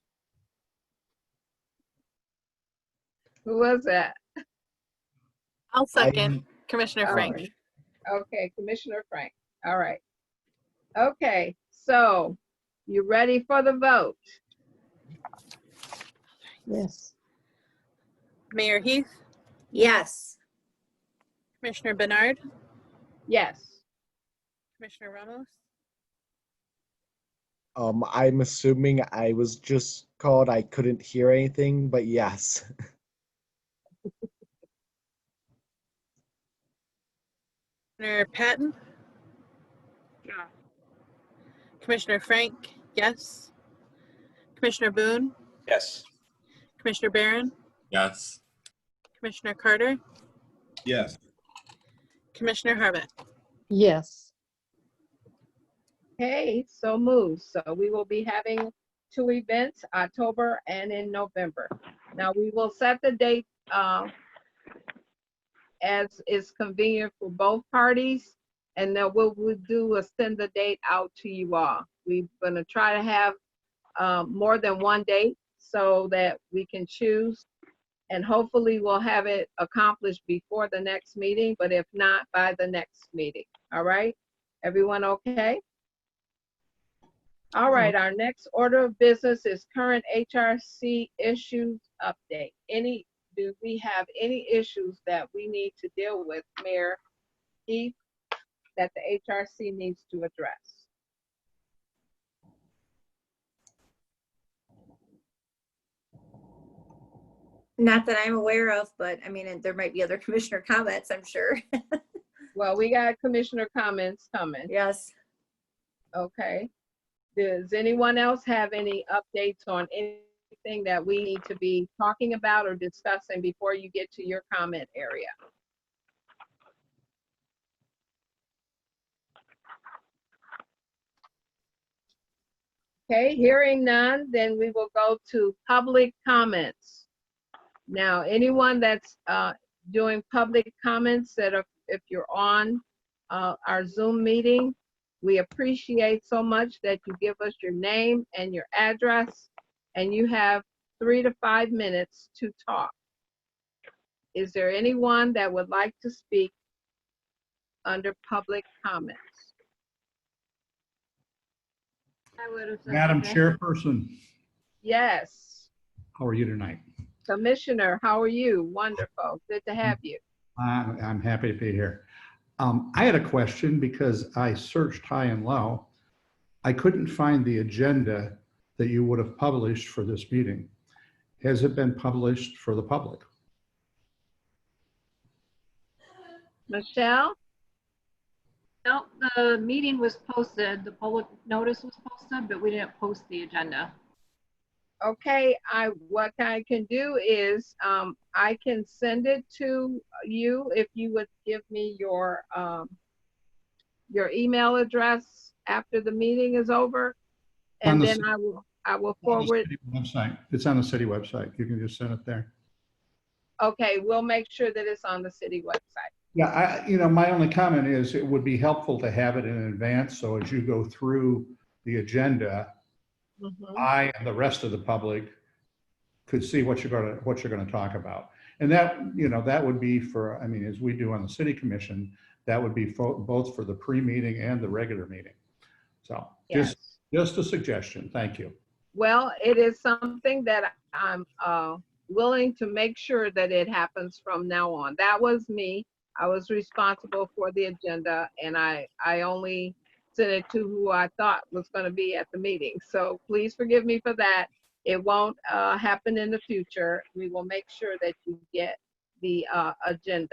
D: Who was that?
A: I'll second. Commissioner Frank.
D: right. Okay, Commissioner Frank. All right. Okay, so you ready for the vote?
B: Yes.
A: Mayor Heath,
F: Yes.
A: Commissioner Bernard,
D: Yes.
A: Commissioner Ramos,
G: I'm assuming I was just called. I couldn't hear anything, but yes.
A: Commissioner Patton,
I: Yeah.
A: Commissioner Frank, yes. Commissioner Boone,
J: Yes.
A: Commissioner Barron,
C: Yes.
A: Commissioner Carter,
H: Yes.
A: Commissioner Harbett.
B: Yes.
D: Okay, so moved. So we will be having 2 events, October and in November. Now we will set the date as is convenient for both parties, and then what we'll do is send the date out to you all. We're gonna try to have more than one date so that we can choose, and hopefully we'll have it accomplished before the next meeting, but if not, by the next meeting. All right? Everyone okay? All right, our next order of business is current HRC issues update. Do we have any issues that we need to deal with, Mayor Heath, that the HRC needs to address?
F: Not that I'm aware of, but I mean, there might be other commissioner comments, I'm sure.
D: Well, we got commissioner comments coming.
F: Yes.
D: Okay. Does anyone else have any updates on anything that we need to be talking about or discussing before you get to your comment area? Okay, hearing none, then we will go to public comments. Now, anyone that's doing public comments if you're on our Zoom meeting, we appreciate so much that you give us your name and your address, and you have 3 to 5 minutes to talk. Is there anyone that would like to speak under public comments?
K: I would have said
L: Madam
K: okay.
L: Chairperson,
D: Yes.
L: how are you tonight?
D: Commissioner, how are you? Wonderful. Good to have you.
L: I'm happy to be here. I had a question because I searched high and low. I couldn't find the agenda that you would have published for this meeting. Has it been published for the public?
D: Michelle?
K: No, the meeting was posted, the public notice was posted, but we didn't post the agenda.
D: Okay, what I can do is I can send it to you if you would give me your email address after the meeting is over,
L: On
D: and
L: the
D: then
L: ci-
D: I will
L: on the
D: forward.
L: city website. It's on the city website. You can just send it there.
D: Okay, we'll make sure that it's on the city website.
L: Yeah, my only comment is it would be helpful to have it in advance. So as you go through the agenda,
D: Mhm.
L: I and the rest of the public could see what you're going to talk about. And that would be for, as we do on the city commission, that would be both for the pre-meeting and the regular meeting. So
D: Yes.
L: just a suggestion. Thank you.
D: Well, it is something that I'm willing to make sure that it happens from now on. That was me. I was responsible for the agenda, and I only sent it to who I thought was going to be at the meeting. So please forgive me for that. It won't happen in the future. We will make sure that you get the agendas.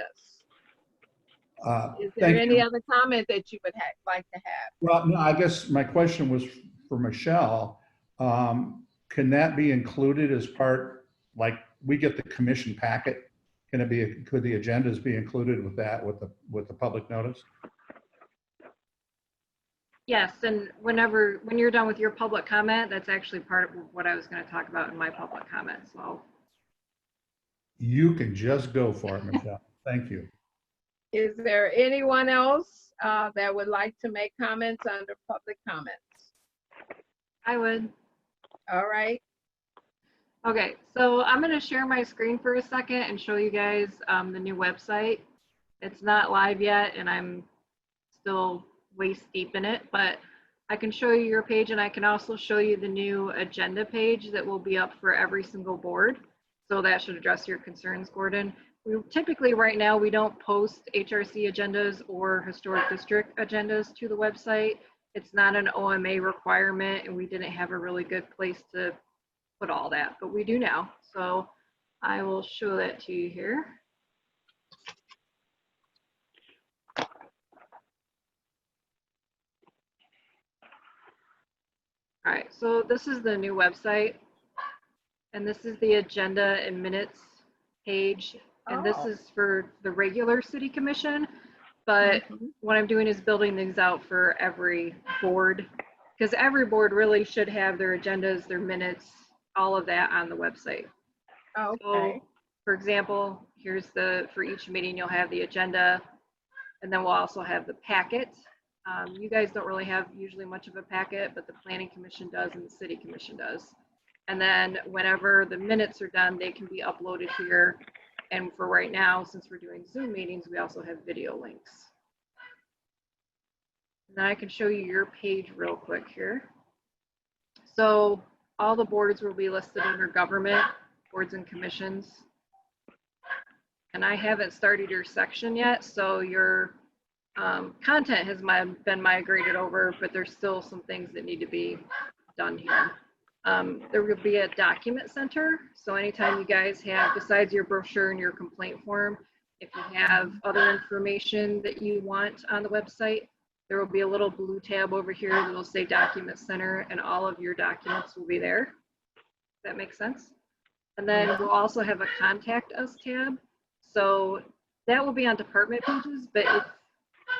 D: Is there
L: Thank
D: any
L: you.
D: other comment that you would like to have?
L: Well, no, I guess my question was for Michelle. Can that be included as part, like we get the commission packet? Could the agendas be included with that, with the public notice?
K: Yes, and when you're done with your public comment, that's actually part of what I was going to talk about in my public comment. So
L: You can just go for it, Michelle. Thank you.
D: Is there anyone else that would like to make comments under public comments?
K: I would.
D: All right.
K: Okay, so I'm going to share my screen for a second and show you guys the new website. It's not live yet, and I'm still waist deep in it, but I can show you your page, and I can also show you the new agenda page that will be up for every single board. So that should address your concerns, Gordon. We typically, right now, we don't post HRC agendas or historic district agendas to the website. It's not an OMA requirement, and we didn't have a really good place to put all that, but we do now. So I will show that to you here. All right, so this is the new website, and this is the agenda and minutes page, and this is for the regular city commission, but what I'm doing is building things out for every board, because every board really should have their agendas, their minutes, all of that on the website.
D: Okay.
K: So, for example, here's for each meeting, you'll have the agenda, and then we'll also have the packet. You guys don't really have usually much of a packet, but the planning commission does and the city commission does. And then whenever the minutes are done, they can be uploaded here. And for right now, since we're doing Zoom meetings, we also have video links. Now I can show you your page real quick here. So all the boards will be listed under government, boards and commissions. And I haven't started your section yet, so your content has been migrated over, but there's still some things that need to be done here. There will be a document center. So anytime you guys have, besides your brochure and your complaint form, if you have other information that you want on the website, there will be a little blue tab over here that will say document center, and all of your documents will be there. Does that make sense? And then we'll also have a contact us tab. So that will be on department pages, but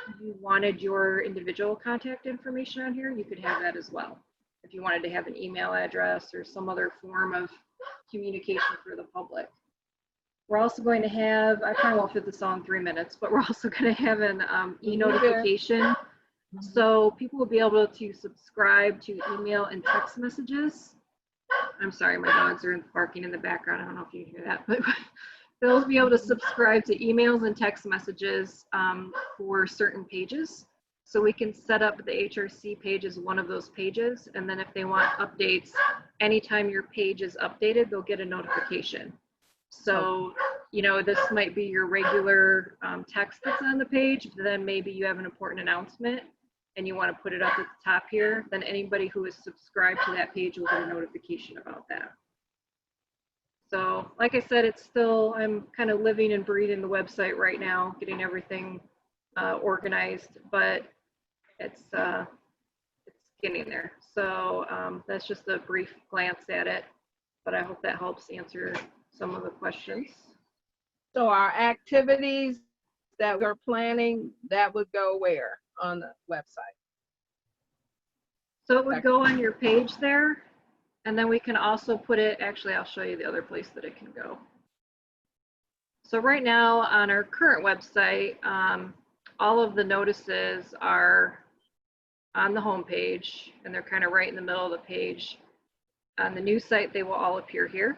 K: if you wanted your individual contact information on here, you could have that as well. If you wanted to have an email address or some other form of communication for the public. We're also going to have, I probably won't fit this all in 3 minutes, but we're also going to have an e-notification. So people will be able to subscribe to email and text messages. I'm sorry, my dogs are barking in the background. I don't know if you can hear that, but they'll be able to subscribe to emails and text messages for certain pages. So we can set up the HRC page as one of those pages. And then if they want updates, anytime your page is updated, they'll get a notification. So, you know, this might be your regular text that's on the page, but then maybe you have an important announcement and you want to put it up at the top here, then anybody who is subscribed to that page will get a notification about that. So like I said, it's still, I'm kind of living and breathing the website right now, getting everything organized, but it's getting there. So that's just a brief glance at it. But I hope that helps answer some of the questions.
D: So our activities that we're planning, that would go where on the website?
K: So it would go on your page there, and then we can also put it, actually, I'll show you the other place that it can go. So right now on our current website, all of the notices are on the home page, and they're kind of right in the middle of the page. On the new site, they will all appear here.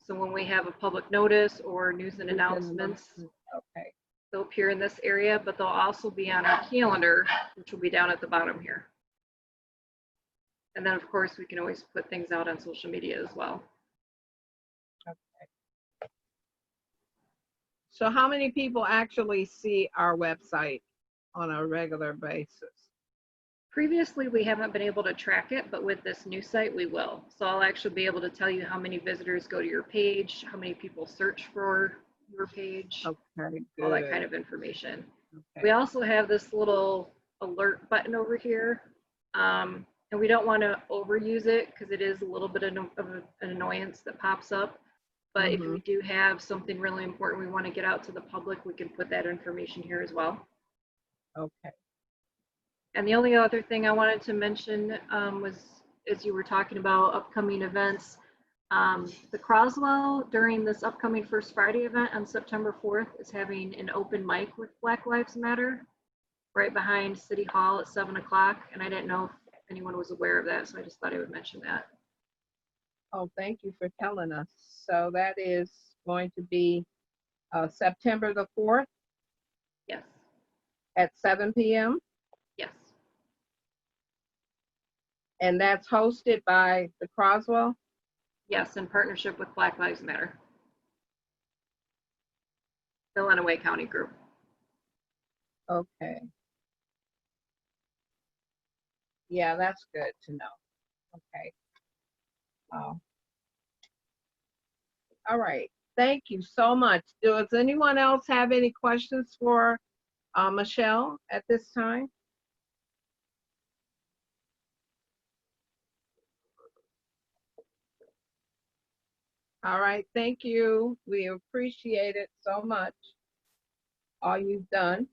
K: So when we have a public notice or news and announcements,
D: Okay.
K: they'll appear in this area, but they'll also be on our calendar, which will be down at the bottom here. And then, of course, we can always put things out on social media as well.
D: Okay. So how many people actually see our website on a regular basis?
K: Previously, we haven't been able to track it, but with this new site, we will. So I'll actually be able to tell you how many visitors go to your page, how many people search for your page,
D: Okay,
K: all that
D: good.
K: kind of information.
D: Okay.
K: We also have this little alert button over here. And we don't want to overuse it because it is a little bit of an annoyance that pops up. But if we do have something really important we want to get out to the public, we can put that information here as well.
D: Okay.
K: And the only other thing I wanted to mention was, as you were talking about upcoming events, the Croswell during this upcoming First Friday event on September 4th is having an open mic with Black Lives Matter right behind City Hall at 7 o'clock. And I didn't know if anyone was aware of that, so I just thought I would mention that.
D: Oh, thank you for telling us. So that is going to be September the 4th?
K: Yes.
D: At 7 p.m.?
K: Yes.
D: And that's hosted by the Croswell?
K: Yes, in partnership with Black Lives Matter. The Lenawee County group.
D: Okay. Yeah, that's good to know. Okay. All right. Thank you so much. Does anyone else have any questions for Michelle at this time? All right. Thank you. We appreciate it so much, all you've done.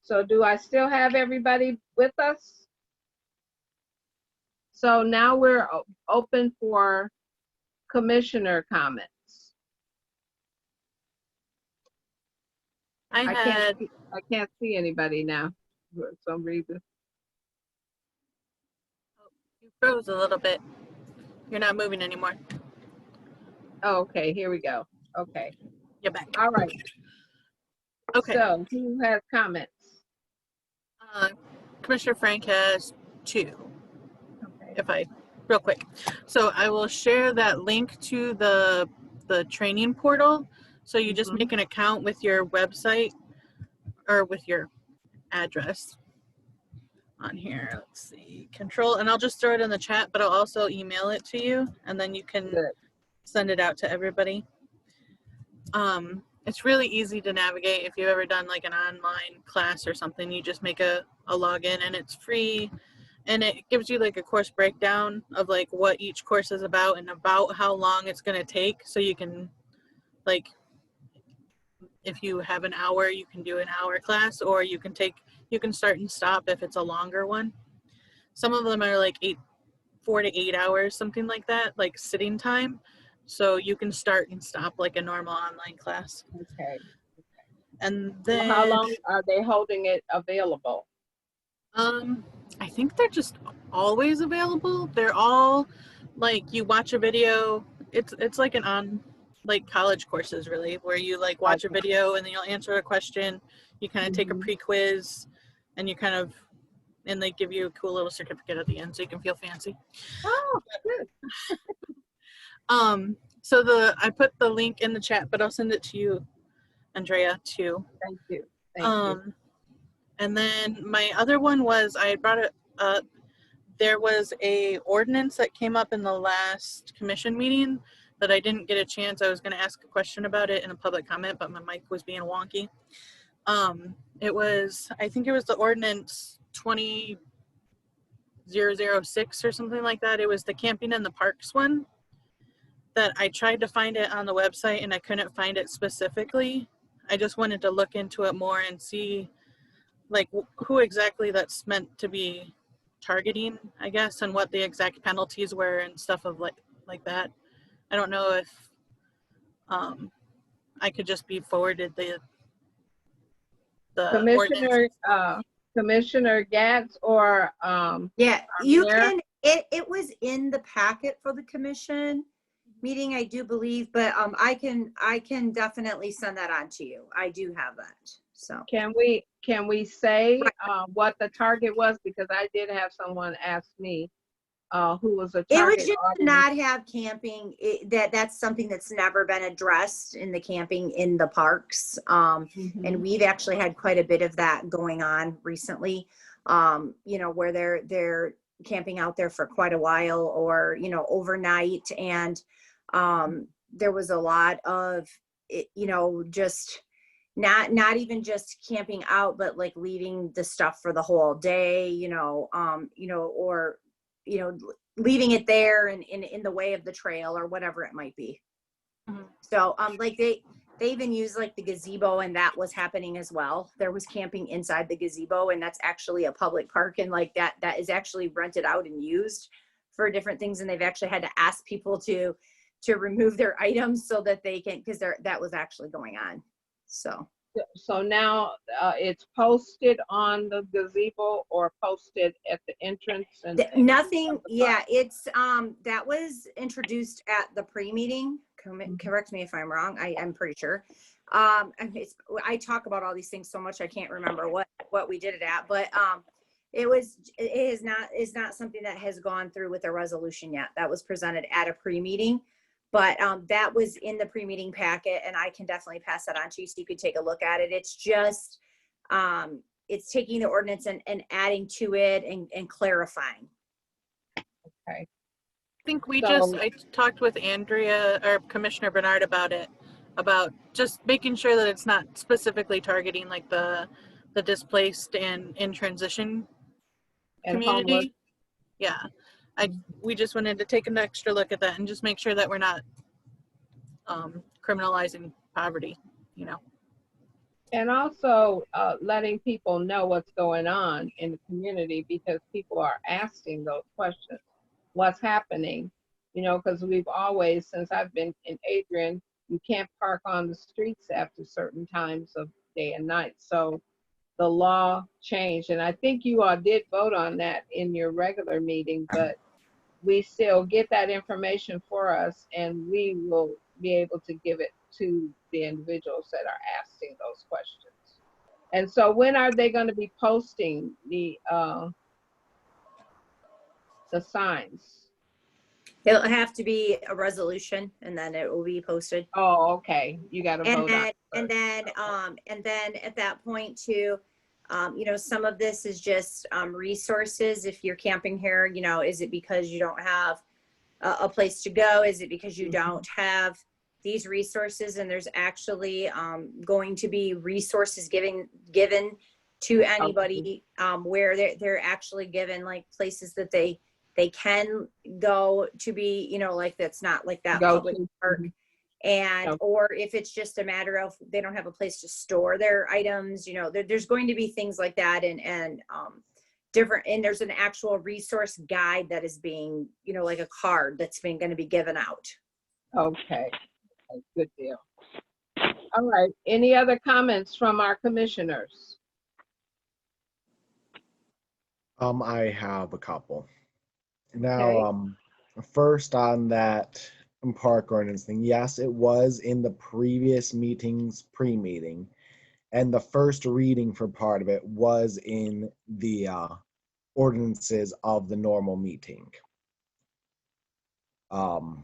D: So do I still have everybody with us? So now we're open for commissioner comments. I can't see anybody now for some reason.
A: You froze a little bit. You're not moving anymore.
D: Oh, okay, here we go. Okay.
A: You're back.
D: All right.
A: Okay.
D: So who has comments?
A: Commissioner Frank has 2.
D: Okay.
A: Real quick. So I will share that link to the training portal. So you just make an account with your website or with your address on here. Let's see, control, and I'll just throw it in the chat, but I'll also email it to you and then you can send it out to everybody. It's really easy to navigate. If you've ever done like an online class or something, you just make a login and it's free. And it gives you like a course breakdown of like what each course is about and about how long it's going to take. So you can, like, if you have an hour, you can do an hour class, or you can start and stop if it's a longer one. Some of them are like 4 to 8 hours, something like that, like sitting time. So you can start and stop like a normal online class.
D: Okay.
A: And then
D: Well, how long are they holding it available?
A: I think they're just always available. They're all like, you watch a video. It's like like college courses really, where you like watch a video and then you'll answer a question. You kind of take a pre-quiz and and they give you a cool little certificate at the end so you can feel fancy.
D: Oh, good.
A: So I put the link in the chat, but I'll send it to you, Andrea, too.
D: Thank you. Thank you.
A: And then my other one was, I brought it up, there was a ordinance that came up in the last commission meeting that I didn't get a chance. I was going to ask a question about it in a public comment, but my mic was being wonky. I think it was the ordinance 20006 or something like that. It was the camping in the parks one. that I tried to find it on the website and I couldn't find it specifically. I just wanted to look into it more and see like who exactly that's meant to be targeting, I guess, and what the exact penalties were and stuff of like that. I don't know if I could just be forwarded the ordinance.
D: Commissioner Gatz or
F: Yeah,
D: our
F: you
D: mayor?
F: can, it was in the packet for the commission meeting, I do believe, but I can definitely send that on to you. I do have that, so.
D: Can we say what the target was? Because I did have someone ask me who was a
F: It
D: target
F: was just to
D: audience.
F: not have camping, that's something that's never been addressed in the camping in the parks. And we've actually had quite a bit of that going on recently, you know, where they're camping out there for quite a while or, you know, overnight. And there was a lot of, you know, just not even just camping out, but like leaving the stuff for the whole day, you know, or, you know, leaving it there and in the way of the trail or whatever it might be.
A: Mhm.
F: So like they even used like the gazebo, and that was happening as well. There was camping inside the gazebo, and that's actually a public park, and like that is actually rented out and used for different things. And they've actually had to ask people to remove their items so that they can, because that was actually going on.
D: So now it's posted on the gazebo or posted at the entrance and
F: Nothing. Yeah, it's that was introduced at the pre-meeting. Correct me if I'm wrong. I'm pretty sure. I talk about all these things so much I can't remember what we did it at, but it is not something that has gone through with a resolution yet. That was presented at a pre-meeting. But that was in the pre-meeting packet, and I can definitely pass that on to you so you could take a look at it. It's just, it's taking the ordinance and adding to it and clarifying.
D: Okay.
A: I think I talked with Andrea or Commissioner Bernard about it, about just making sure that it's not specifically targeting like the displaced and in transition community.
D: Homeless.
A: Yeah. We just wanted to take an extra look at that and just make sure that we're not criminalizing poverty, you know.
D: And also letting people know what's going on in the community, because people are asking those questions. What's happening? You know, because we've always, since I've been in Adrian, you can't park on the streets after certain times of day and night. So the law changed, and I think you all did vote on that in your regular meeting, but we still get that information for us, and we will be able to give it to the individuals that are asking those questions. And so when are they going to be posting the signs?
F: It'll have to be a resolution, and then it will be posted.
D: Oh, okay. You got to vote on it.
F: And then at that point too, you know, some of this is just resources. If you're camping here, you know, is it because you don't have a place to go? Is it because you don't have these resources? And there's actually going to be resources given to anybody where they're actually given like places that they can go to be, you know, like that's not like that public park. And or if it's just a matter of they don't have a place to store their items, you know, there's going to be things like that, and different, and there's an actual resource guide that is being, you know, like a card that's going to be given out.
D: Okay, good deal. All right, any other comments from our commissioners?
G: I have a couple. Now, first on that park ordinance thing, yes, it was in the previous meeting's pre-meeting, and the first reading for part of it was in the ordinances of the normal meeting. And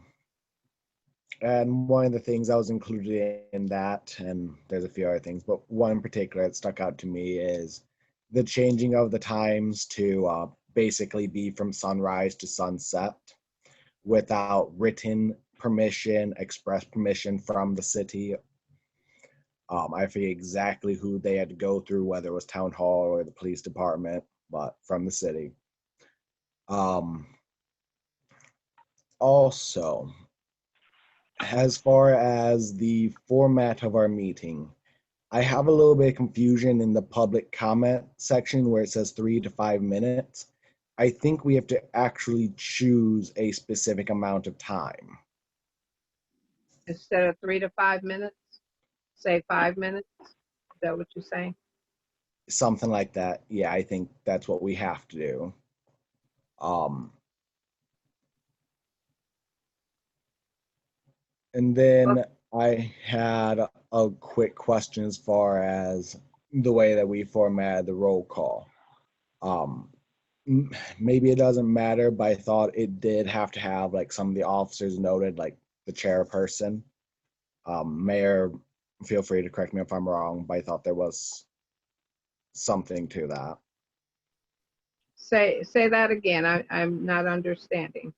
G: one of the things that was included in that, and there's a few other things, but one in particular that stuck out to me is the changing of the times to basically be from sunrise to sunset without written permission, express permission from the city. I forget exactly who they had to go through, whether it was town hall or the police department, but from the city. Also, as far as the format of our meeting, I have a little bit of confusion in the public comment section where it says 3 to 5 minutes. I think we have to actually choose a specific amount of time.
D: Instead of 3 to 5 minutes, say 5 minutes. Is that what you're saying?
G: Something like that. Yeah, I think that's what we have to do. And then I had a quick question as far as the way that we formatted the roll call. Maybe it doesn't matter, but I thought it did have to have like some of the officers noted, like the chairperson. Mayor, feel free to correct me if I'm wrong, but I thought there was something to that.
D: Say that again. I'm not understanding.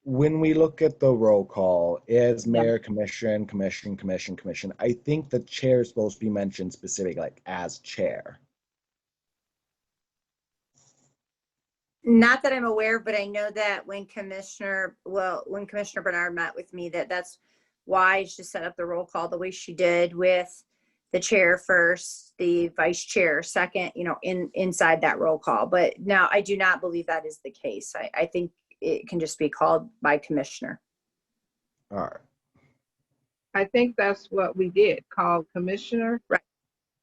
G: When we look at the roll call, is
D: Yeah.
G: mayor, commission, I think the chair is supposed to be mentioned specific, like as chair.
F: Not that I'm aware, but I know that when Commissioner Bernard met with me, that's why she set up the roll call the way she did, with the chair first, the vice chair second, inside that roll call. But now I do not believe that is the case. I think it can just be called by commissioner.
G: All right.
D: I think that's what we did, call commissioner.
F: Right.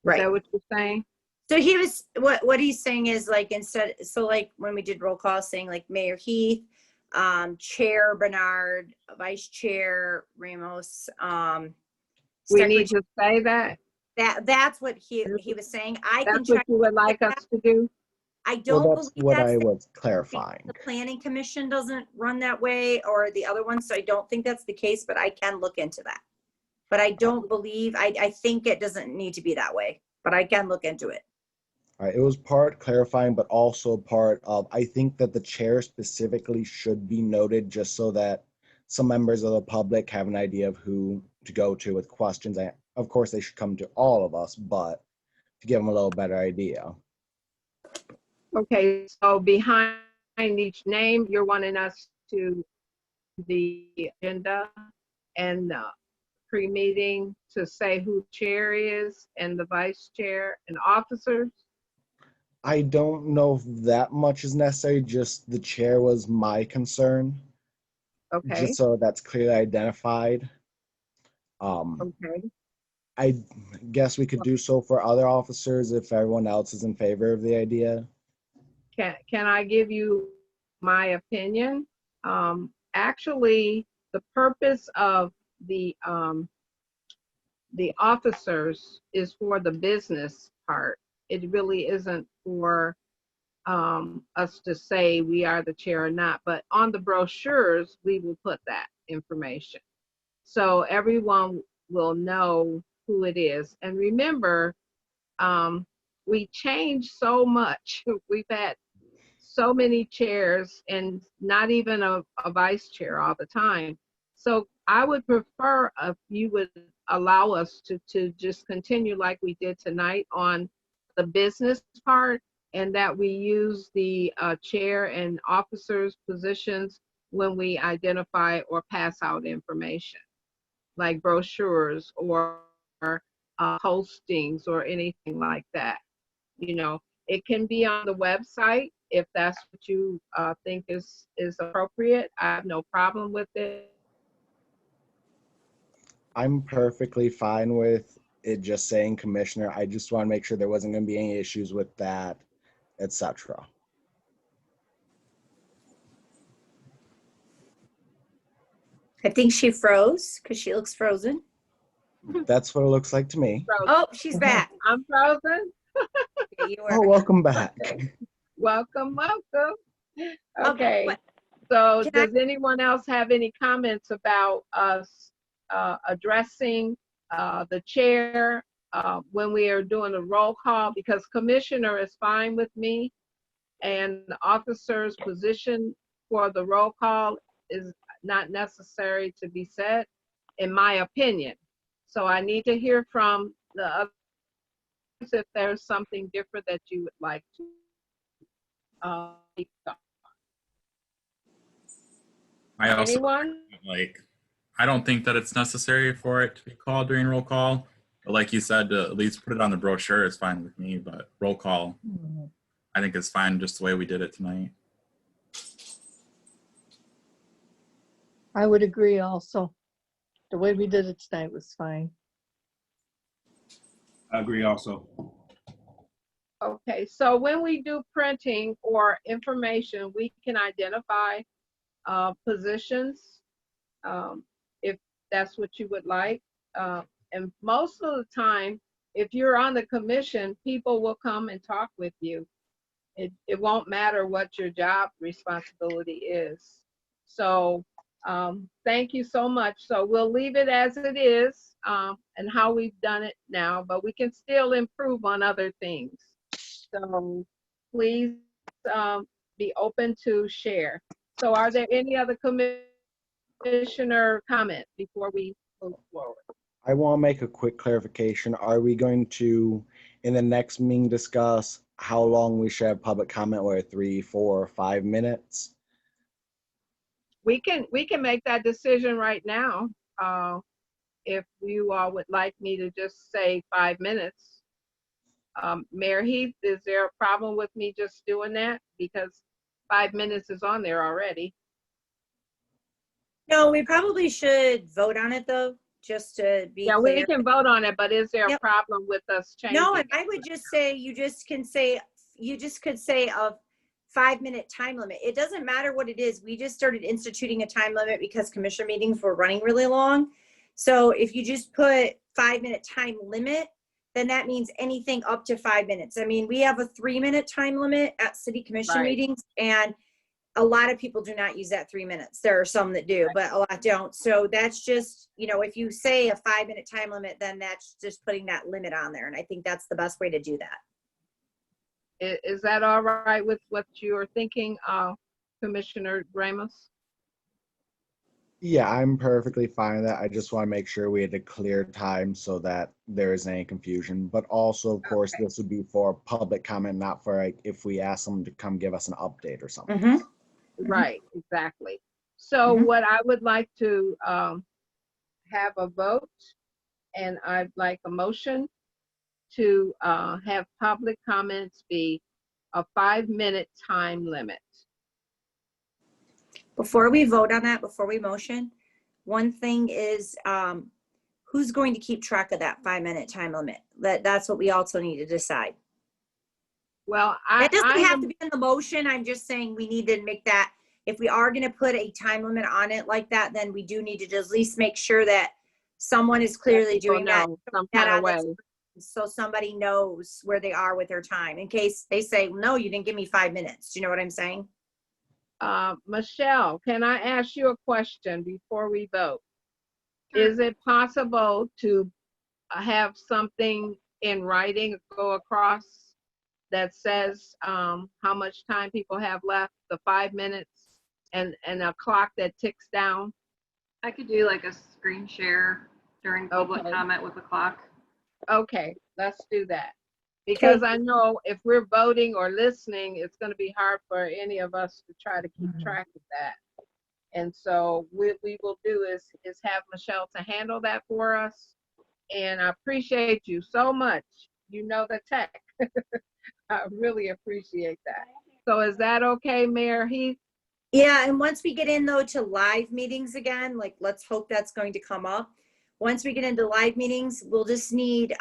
D: Is that what you're saying?
F: So he was, what he's saying is like, instead, so like when we did roll call, saying like Mayor Heath, Chair Bernard, Vice Chair Ramos,
D: We need to say that.
F: That's what he was saying.
D: That's what you would like us to do?
F: I don't
G: Well, that's
F: believe
G: what
F: that's
G: I
F: the
G: was clarifying.
F: The planning commission doesn't run that way, or the other one, so I don't think that's the case, but I can look into that. But I don't believe, I think it doesn't need to be that way, but I can look into it.
G: All right, it was part clarifying, but also part of, I think that the chair specifically should be noted just so that some members of the public have an idea of who to go to with questions. Of course, they should come to all of us, but to give them a little better idea.
D: Okay, so behind each name, you're wanting us to the agenda and pre-meeting to say who chair is and the vice chair and officers?
G: I don't know if that much is necessary, just the chair was my concern.
D: Okay.
G: Just so that's clearly identified.
D: Okay.
G: I guess we could do so for other officers if everyone else is in favor of the idea.
D: Can I give you my opinion? Actually, the purpose of the officers is for the business part. It really isn't for us to say we are the chair or not, but on the brochures, we will put that information. So everyone will know who it is. And remember, we change so much. We've had so many chairs and not even a vice chair all the time. So I would prefer if you would allow us to just continue like we did tonight on the business part, and that we use the chair and officers positions when we identify or pass out information, like brochures or postings or anything like that. It can be on the website if that's what you think is appropriate. I have no problem with it.
G: I'm perfectly fine with it just saying commissioner. I just want to make sure there wasn't going to be any issues with that, etc.
F: I think she froze because she looks frozen.
G: That's what it looks like to me.
F: Oh, she's back.
D: I'm frozen.
F: Yeah, you
G: Oh,
F: are.
G: welcome back.
D: Welcome. Okay. So does anyone else have any comments about us addressing the chair when we are doing a roll call? Because commissioner is fine with me, and the officer's position for the roll call is not necessary to be said, in my opinion. So I need to hear from the others if there's something different that you would like to
C: I also
D: anyone?
C: like I don't think that it's necessary for it to be called during roll call. But like you said, to at least put it on the brochure is fine with me. But roll call, I think is fine just the way we did it tonight.
B: I would agree also. The way we did it tonight was fine.
H: I agree also.
D: Okay, so when we do printing or information, we can identify positions, if that's what you would like. And most of the time, if you're on the commission, people will come and talk with you. It won't matter what your job responsibility is. So thank you so much. So we'll leave it as it is, and how we've done it now, but we can still improve on other things. So please be open to share. So are there any other commissioner comments before we move forward?
G: I want to make a quick clarification. Are we going to, in the next meeting, discuss how long we should have public comment, whether 3, 4, 5 minutes?
D: We can make that decision right now. If you all would like me to just say 5 minutes. Mayor Heath, is there a problem with me just doing that? Because 5 minutes is on there already.
F: No, we probably should vote on it though, just to be
D: Yeah,
F: clear.
D: we can vote on it, but is there a problem with us changing?
F: No,
D: it?
F: I would just say, you just could say a 5-minute time limit. It doesn't matter what it is. We just started instituting a time limit because commission meetings were running really long. So if you just put 5-minute time limit, then that means anything up to 5 minutes. I mean, we have a 3-minute time limit at city commission
D: Right.
F: meetings, and a lot of people do not use that 3 minutes. There are some that do, but a lot don't. So that's just, if you say a 5-minute time limit, then that's just putting that limit on there. And I think that's the best way to do that.
D: Is that all right with what you're thinking, Commissioner Ramos?
G: Yeah, I'm perfectly fine with that. I just want to make sure we had a clear time so that there isn't any confusion. But also, of course,
D: Okay.
G: this would be for public comment, not for like if we ask them to come give us an update or something.
D: Right, exactly. So what I would like to have a vote, and I'd like a motion to have public comments be a 5-minute time limit.
F: Before we vote on that, before we motion, one thing is, who's going to keep track of that 5-minute time limit? That's what we also need to decide.
D: Well,
F: It doesn't have to be in the motion. I'm just saying we need to make that, if we are going to put a time limit on it like that, then we do need to just at least make sure that someone is clearly doing that,
D: some kind of way.
F: so somebody knows where they are with their time in case they say, no, you didn't give me 5 minutes. Do you know what I'm saying?
D: Michelle, can I ask you a question before we vote? Is it possible to have something in writing go across that says how much time people have left, the 5 minutes, and a clock that ticks down?
K: I could do like a screen share during public comment with a clock.
D: Okay, let's do that. Because I know if we're voting or listening, it's going to be hard for any of us to try to keep track of that. And so what we will do is have Michelle to handle that for us. And I appreciate you so much. You know the tech. I really appreciate that. So is that okay, Mayor Heath?
F: Yeah, and once we get in though to live meetings again, like let's hope that's going to come up. Once we get into live meetings, we'll just need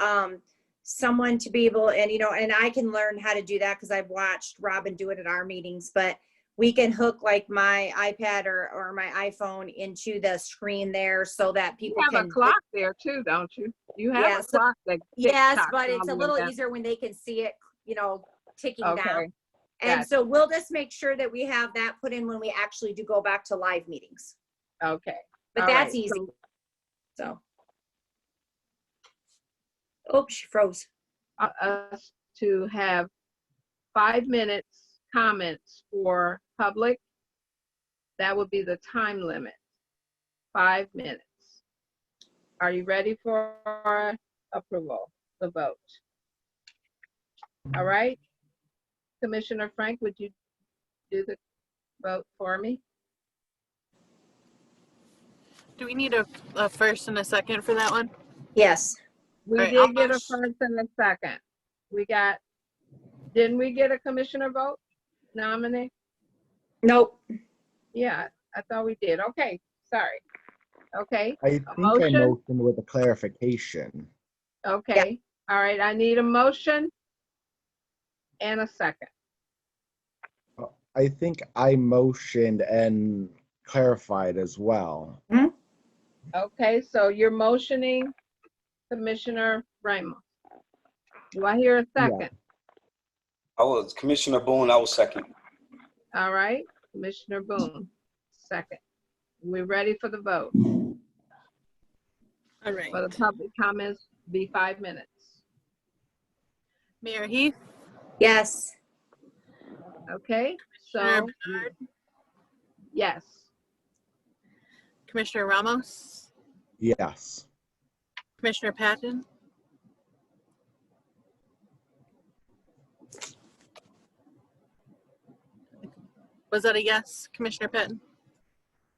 F: someone to be able, and and I can learn how to do that because I've watched Robin do it at our meetings, but we can hook like my iPad or my iPhone into the screen there so that people
D: You have
F: can
D: a clock there too, don't you? You have a clock that
F: yes,
D: tick-tocks
F: but
D: all
F: it's a
D: the way
F: little
D: down.
F: easier when they can see it, ticking down.
D: Okay.
F: And
D: Gotcha.
F: so we'll just make sure that we have that put in when we actually do go back to live meetings.
D: Okay.
F: But
D: All
F: that's
D: right.
F: easy. So. Oh, she froze.
D: Us to have 5 minutes comments for public. That would be the time limit. 5 minutes. Are you ready for approval, the vote? All right. Commissioner Frank, would you do the vote for me?
A: Do we need a first and a second for that one?
F: Yes.
D: We
A: All right, I'll
D: did get a
A: motion-
D: first and a second. Didn't we get a commissioner vote? Nominee?
F: Nope.
D: Yeah, I thought we did. Okay, sorry. Okay,
G: I
D: a
G: think I
D: motion?
G: motioned with a clarification.
D: Okay, all right, I need a motion and a second.
G: I think I motioned and clarified as well.
D: Okay, so you're motioning Commissioner Ramos. Do I hear a second?
J: I was Commissioner Boone, I was second.
D: All right, Commissioner Boone, second. We're ready for the vote.
A: All right.
D: For the public comments, be 5 minutes.
A: Mayor Heath,
F: Yes.
D: Okay,
A: Commissioner
D: so,
A: Bernard,
D: yes.
A: Commissioner Ramos,
G: Yes.
A: Commissioner Patton, was that a yes, Commissioner Patton?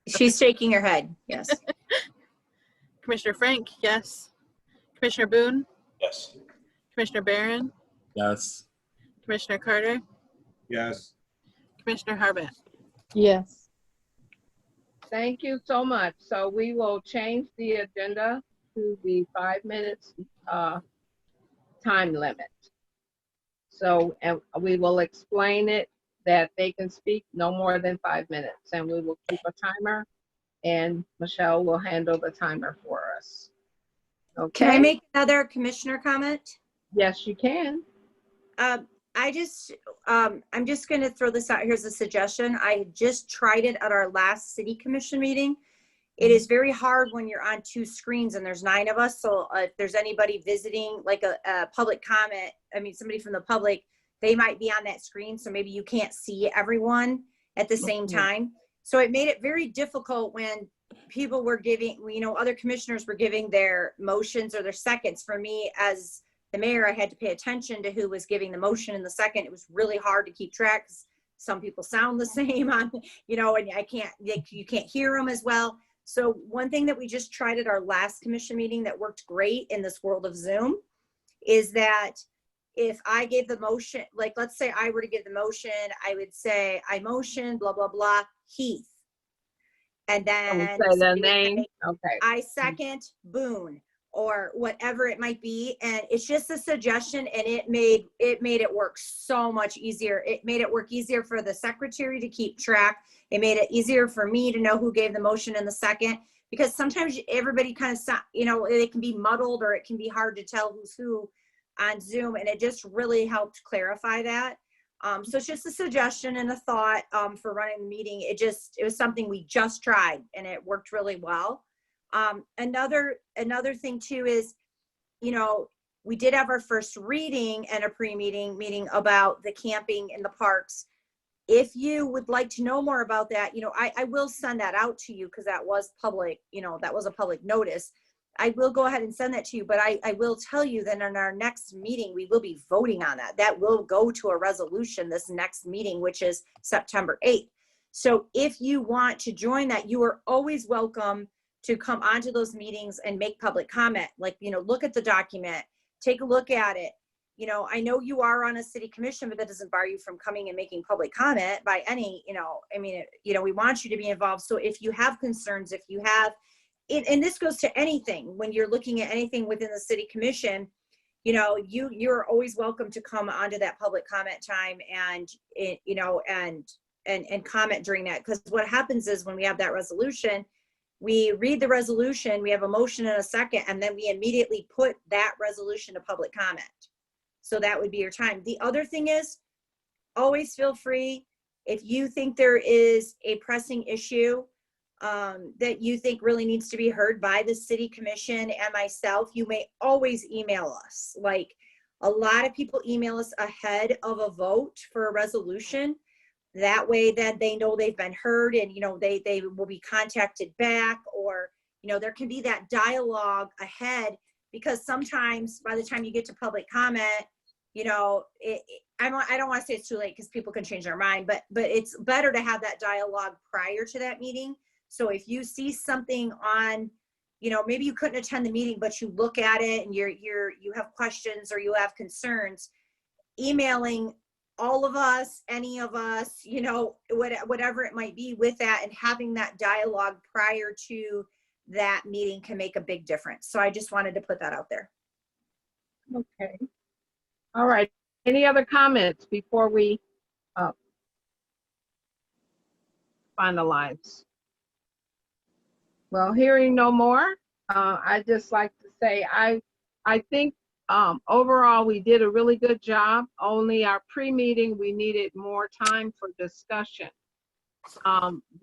F: She's shaking her head. Yes.
A: Commissioner Frank, yes. Commissioner Boone,
J: Yes.
A: Commissioner Barron,
C: Yes.
A: Commissioner Carter,
H: Yes.
A: Commissioner Harbat.
B: Yes.
D: Thank you so much. So we will change the agenda to the 5 minutes time limit. So, and we will explain it that they can speak no more than 5 minutes, and we will keep a timer, and Michelle will handle the timer for us. Okay?
F: Can I make another commissioner comment?
D: Yes, you can.
F: I'm just going to throw this out. Here's a suggestion. I just tried it at our last city commission meeting. It is very hard when you're on 2 screens and there's 9 of us. So if there's anybody visiting, like a public comment, I mean, somebody from the public, they might be on that screen. So maybe you can't see everyone at the same time. So it made it very difficult when people were giving, other commissioners were giving their motions or their seconds. For me as the mayor, I had to pay attention to who was giving the motion in the second. It was really hard to keep track. Some people sound the same on, and you can't hear them as well. So one thing that we just tried at our last commission meeting that worked great in this world of Zoom is that if I gave the motion, like let's say I were to give the motion, I would say, I motion, blah, blah, blah, Heath. And then
D: Say the name. Okay.
F: I second Boone, or whatever it might be. And it's just a suggestion, and it made it work so much easier. It made it work easier for the secretary to keep track. It made it easier for me to know who gave the motion in the second, because sometimes everybody kind of, it can be muddled, or it can be hard to tell who's who on Zoom. And it just really helped clarify that. So it's just a suggestion and a thought for running the meeting. It was something we just tried, and it worked really well. Another thing too is, we did have our first reading and a meeting about the camping in the parks. If you would like to know more about that, I will send that out to you, because that was public, that was a public notice. I will go ahead and send that to you, but I will tell you that in our next meeting, we will be voting on that. That will go to a resolution this next meeting, which is September 8th. So if you want to join that, you are always welcome to come onto those meetings and make public comment. Like, look at the document, take a look at it. I know you are on a city commission, but that doesn't bar you from coming and making public comment by any, we want you to be involved. So if you have concerns, if you have, and this goes to anything, when you're looking at anything within the city commission, you're always welcome to come onto that public comment time and comment during that. Because what happens is, when we have that resolution, we read the resolution, we have a motion and a second, and then we immediately put that resolution to public comment. So that would be your time. The other thing is, always feel free, if you think there is a pressing issue that you think really needs to be heard by the city commission and myself, you may always email us. Like, a lot of people email us ahead of a vote for a resolution. That way that they know they've been heard, and they will be contacted back, or there can be that dialogue ahead, because sometimes by the time you get to public comment, I don't want to say it's too late, because people can change their mind, but it's better to have that dialogue prior to that meeting, So if you see something on, you know, maybe you couldn't attend the meeting, but you look at it and you have questions or you have concerns, emailing all of us, any of us, you know, whatever it might be with that, and having that dialogue prior to that meeting can make a big difference. So I just wanted to put that out there.
D: Okay. All right. Any other comments before we finalize? Well, hearing no more, I'd just like to say I think overall we did a really good job. Only our pre-meeting, we needed more time for discussion.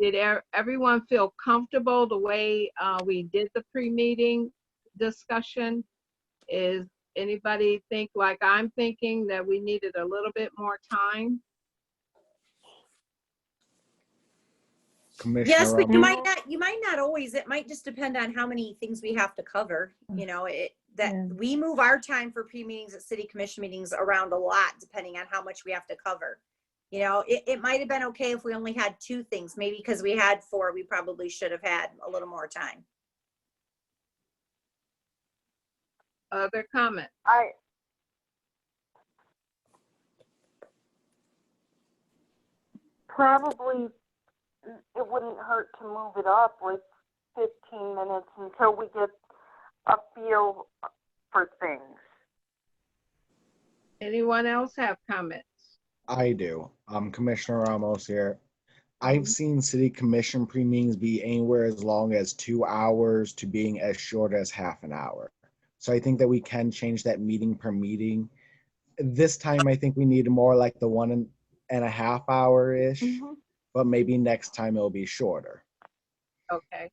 D: Did everyone feel comfortable the way we did the pre-meeting discussion? Is anybody think like I'm thinking that we needed a little bit more time?
G: Commissioner
F: Yes, but
G: Ramos?
F: you might not always. It might just depend on how many things we have to cover. You know, we move our time for pre-meetings at city commission meetings around a lot, depending on how much we have to cover. You know, it might have been okay if we only had 2 things, maybe because we had 4, we probably should have had a little more time.
D: Other comments?
I: Probably it wouldn't hurt to move it up like 15 minutes until we get a feel for things.
D: Anyone else have comments?
G: I do. Commissioner Ramos here. I've seen city commission pre-meetings be anywhere as long as 2 hours to being as short as half an hour. So I think that we can change that meeting per meeting. This time, I think we need more like the 1.5 hour-ish, but maybe next time it'll be shorter.
D: Okay.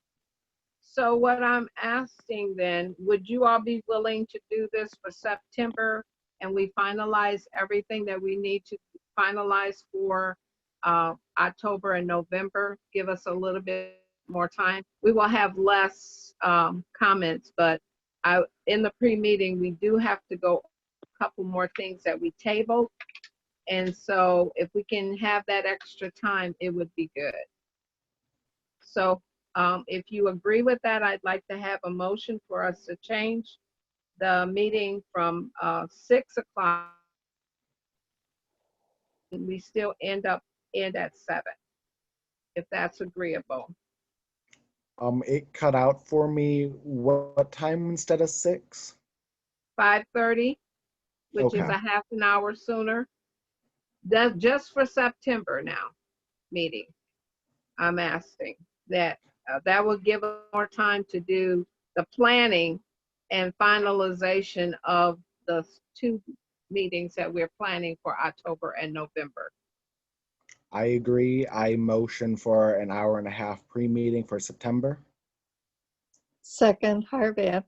D: So what I'm asking then, would you all be willing to do this for September and we finalize everything that we need to finalize for October and November? Give us a little bit more time. We will have less comments, but in the pre-meeting, we do have to go a couple more things that we tabled. And so if we can have that extra time, it would be good. So if you agree with that, I'd like to have a motion for us to change the meeting from 6 o'clock. We still end at 7, if that's agreeable.
G: It cut out for me. What time instead of 6?
D: 5:30, which is
G: Okay.
D: a half an hour sooner. That's just for September now meeting. I'm asking that that will give us more time to do the planning and finalization of the 2 meetings that we're planning for October and November.
G: I agree. I motion for an hour-and-a-half pre-meeting for September.
B: Second, Harvat.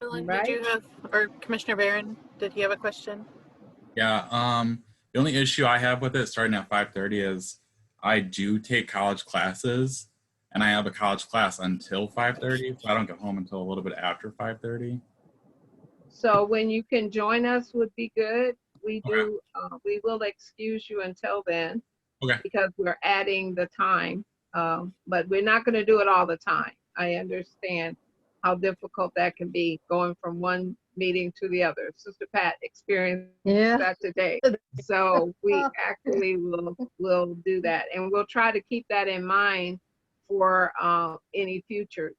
A: Did
D: Right.
A: you have, or Commissioner Barron, did he have a question?
C: Yeah, the only issue I have with it starting at 5:30 is I do take college classes and I have a college class until 5:30, so I don't get home until a little bit after 5:30.
D: So when you can join us would be good. We do, we will excuse you until then.
C: Okay.
D: Because we're adding the time, but we're not going to do it all the time. I understand how difficult that can be going from one meeting to the other. Sister Pat experienced that today. So we actually will do that, and we'll try to keep that in mind for any future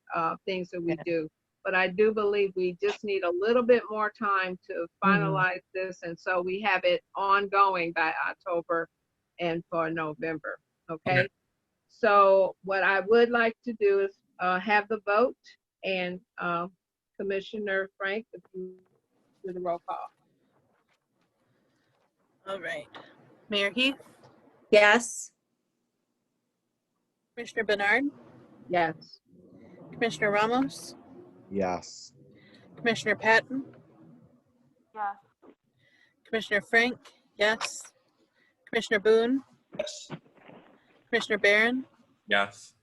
D: things that we do. But I do believe we just need a little bit more time to finalize this, and so we have it ongoing by October and for November, okay? So what I would like to do is have the vote, and Commissioner Frank, if you do the roll call.
A: All right. Mayor Heath,
F: Yes.
A: Commissioner Bernard,
D: Yes.
A: Commissioner Ramos,
G: Yes.
A: Commissioner Patton,
I: Yes.
A: Commissioner Frank, yes. Commissioner Boone,
J: Yes.
A: Commissioner Barron,
C: Yes.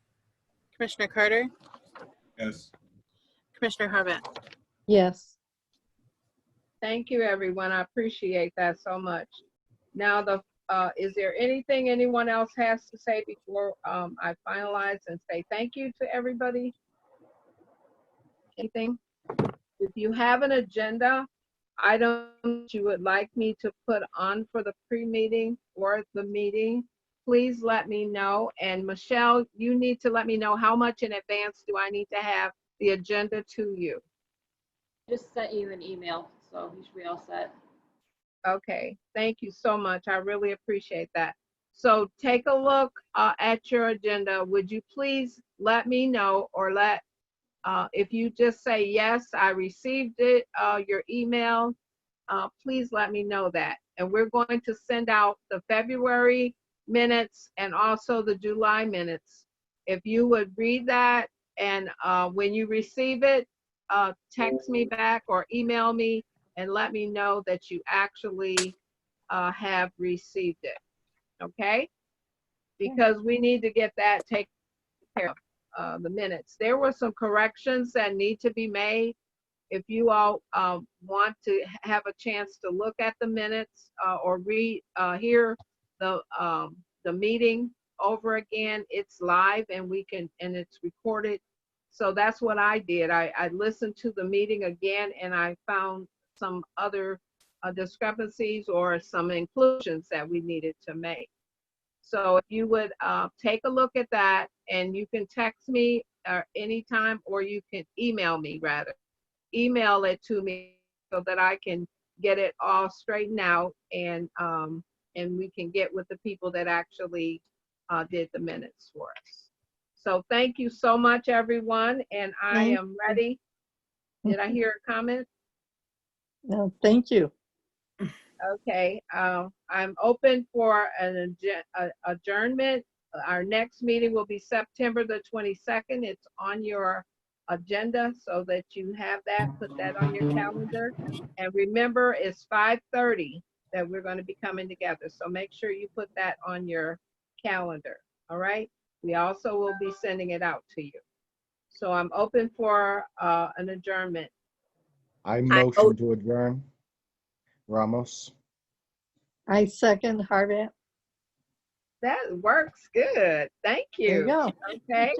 A: Commissioner Carter,
H: Yes.
A: Commissioner Harvat.
B: Yes.
D: Thank you, everyone. I appreciate that so much. Now the Is there anything anyone else has to say before I finalize and say thank you to everybody? Anything? If you have an agenda item you would like me to put on for the pre-meeting or the meeting, please let me know. And Michelle, you need to let me know how much in advance do I need to have the agenda to you.
K: Just sent you an email, so you should be all set.
D: Okay, thank you so much. I really appreciate that. So take a look at your agenda. Would you please let me know, or if you just say, yes, I received it, your email, please let me know that. And we're going to send out the February minutes and also the July minutes. If you would read that, and when you receive it, text me back or email me and let me know that you actually have received it, okay? Because we need to get that taken care of, the minutes. There were some corrections that need to be made. If you all want to have a chance to look at the minutes or hear the meeting over again, it's live and it's recorded. So that's what I did. I listened to the meeting again and I found some other discrepancies or some inclusions that we needed to make. So if you would take a look at that, and you can text me anytime, or you can email me rather. Email it to me so that I can get it all straightened out, and we can get with the people that actually did the minutes for us. So thank you so much, everyone, and I am ready. Did I hear a comment?
B: No, thank you.
D: Okay, I'm open for an adjournment. Our next meeting will be September the 22nd. It's on your agenda so that you have that, put that on your calendar. And remember, it's 5:30 that we're going to be coming together. So make sure you put that on your calendar, all right? We also will be sending it out to you. So I'm open for an adjournment.
G: I motion to adjourn. Ramos.
B: I second Harvat.
D: That works good. Thank
B: There you
D: you.
B: go.
D: Okay.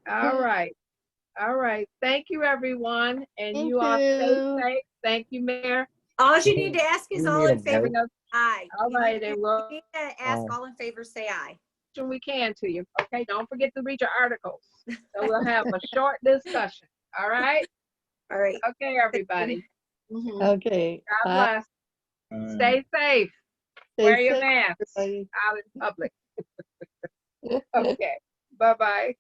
D: All right. All right. Thank you, everyone. And
B: Thank
D: you all stay
B: you.
D: safe. Thank you, Mayor.
F: All you need to ask is
G: We
F: all
G: need
F: in
G: a
F: favor,
G: vote.
F: aye.
D: All
F: You
D: right,
F: need
D: and we'll
F: you need to ask all in favor, say aye.
D: do what we can to you. Okay. Don't forget to read your articles. So we'll have a short discussion. All right.
F: All right.
D: Okay, everybody.
F: Mhm.
B: Okay.
D: God
B: Bye.
D: bless. Stay safe.
B: Stay
D: Wear your
B: safe,
D: mask
B: everybody.
D: out in public. Okay. Bye-bye.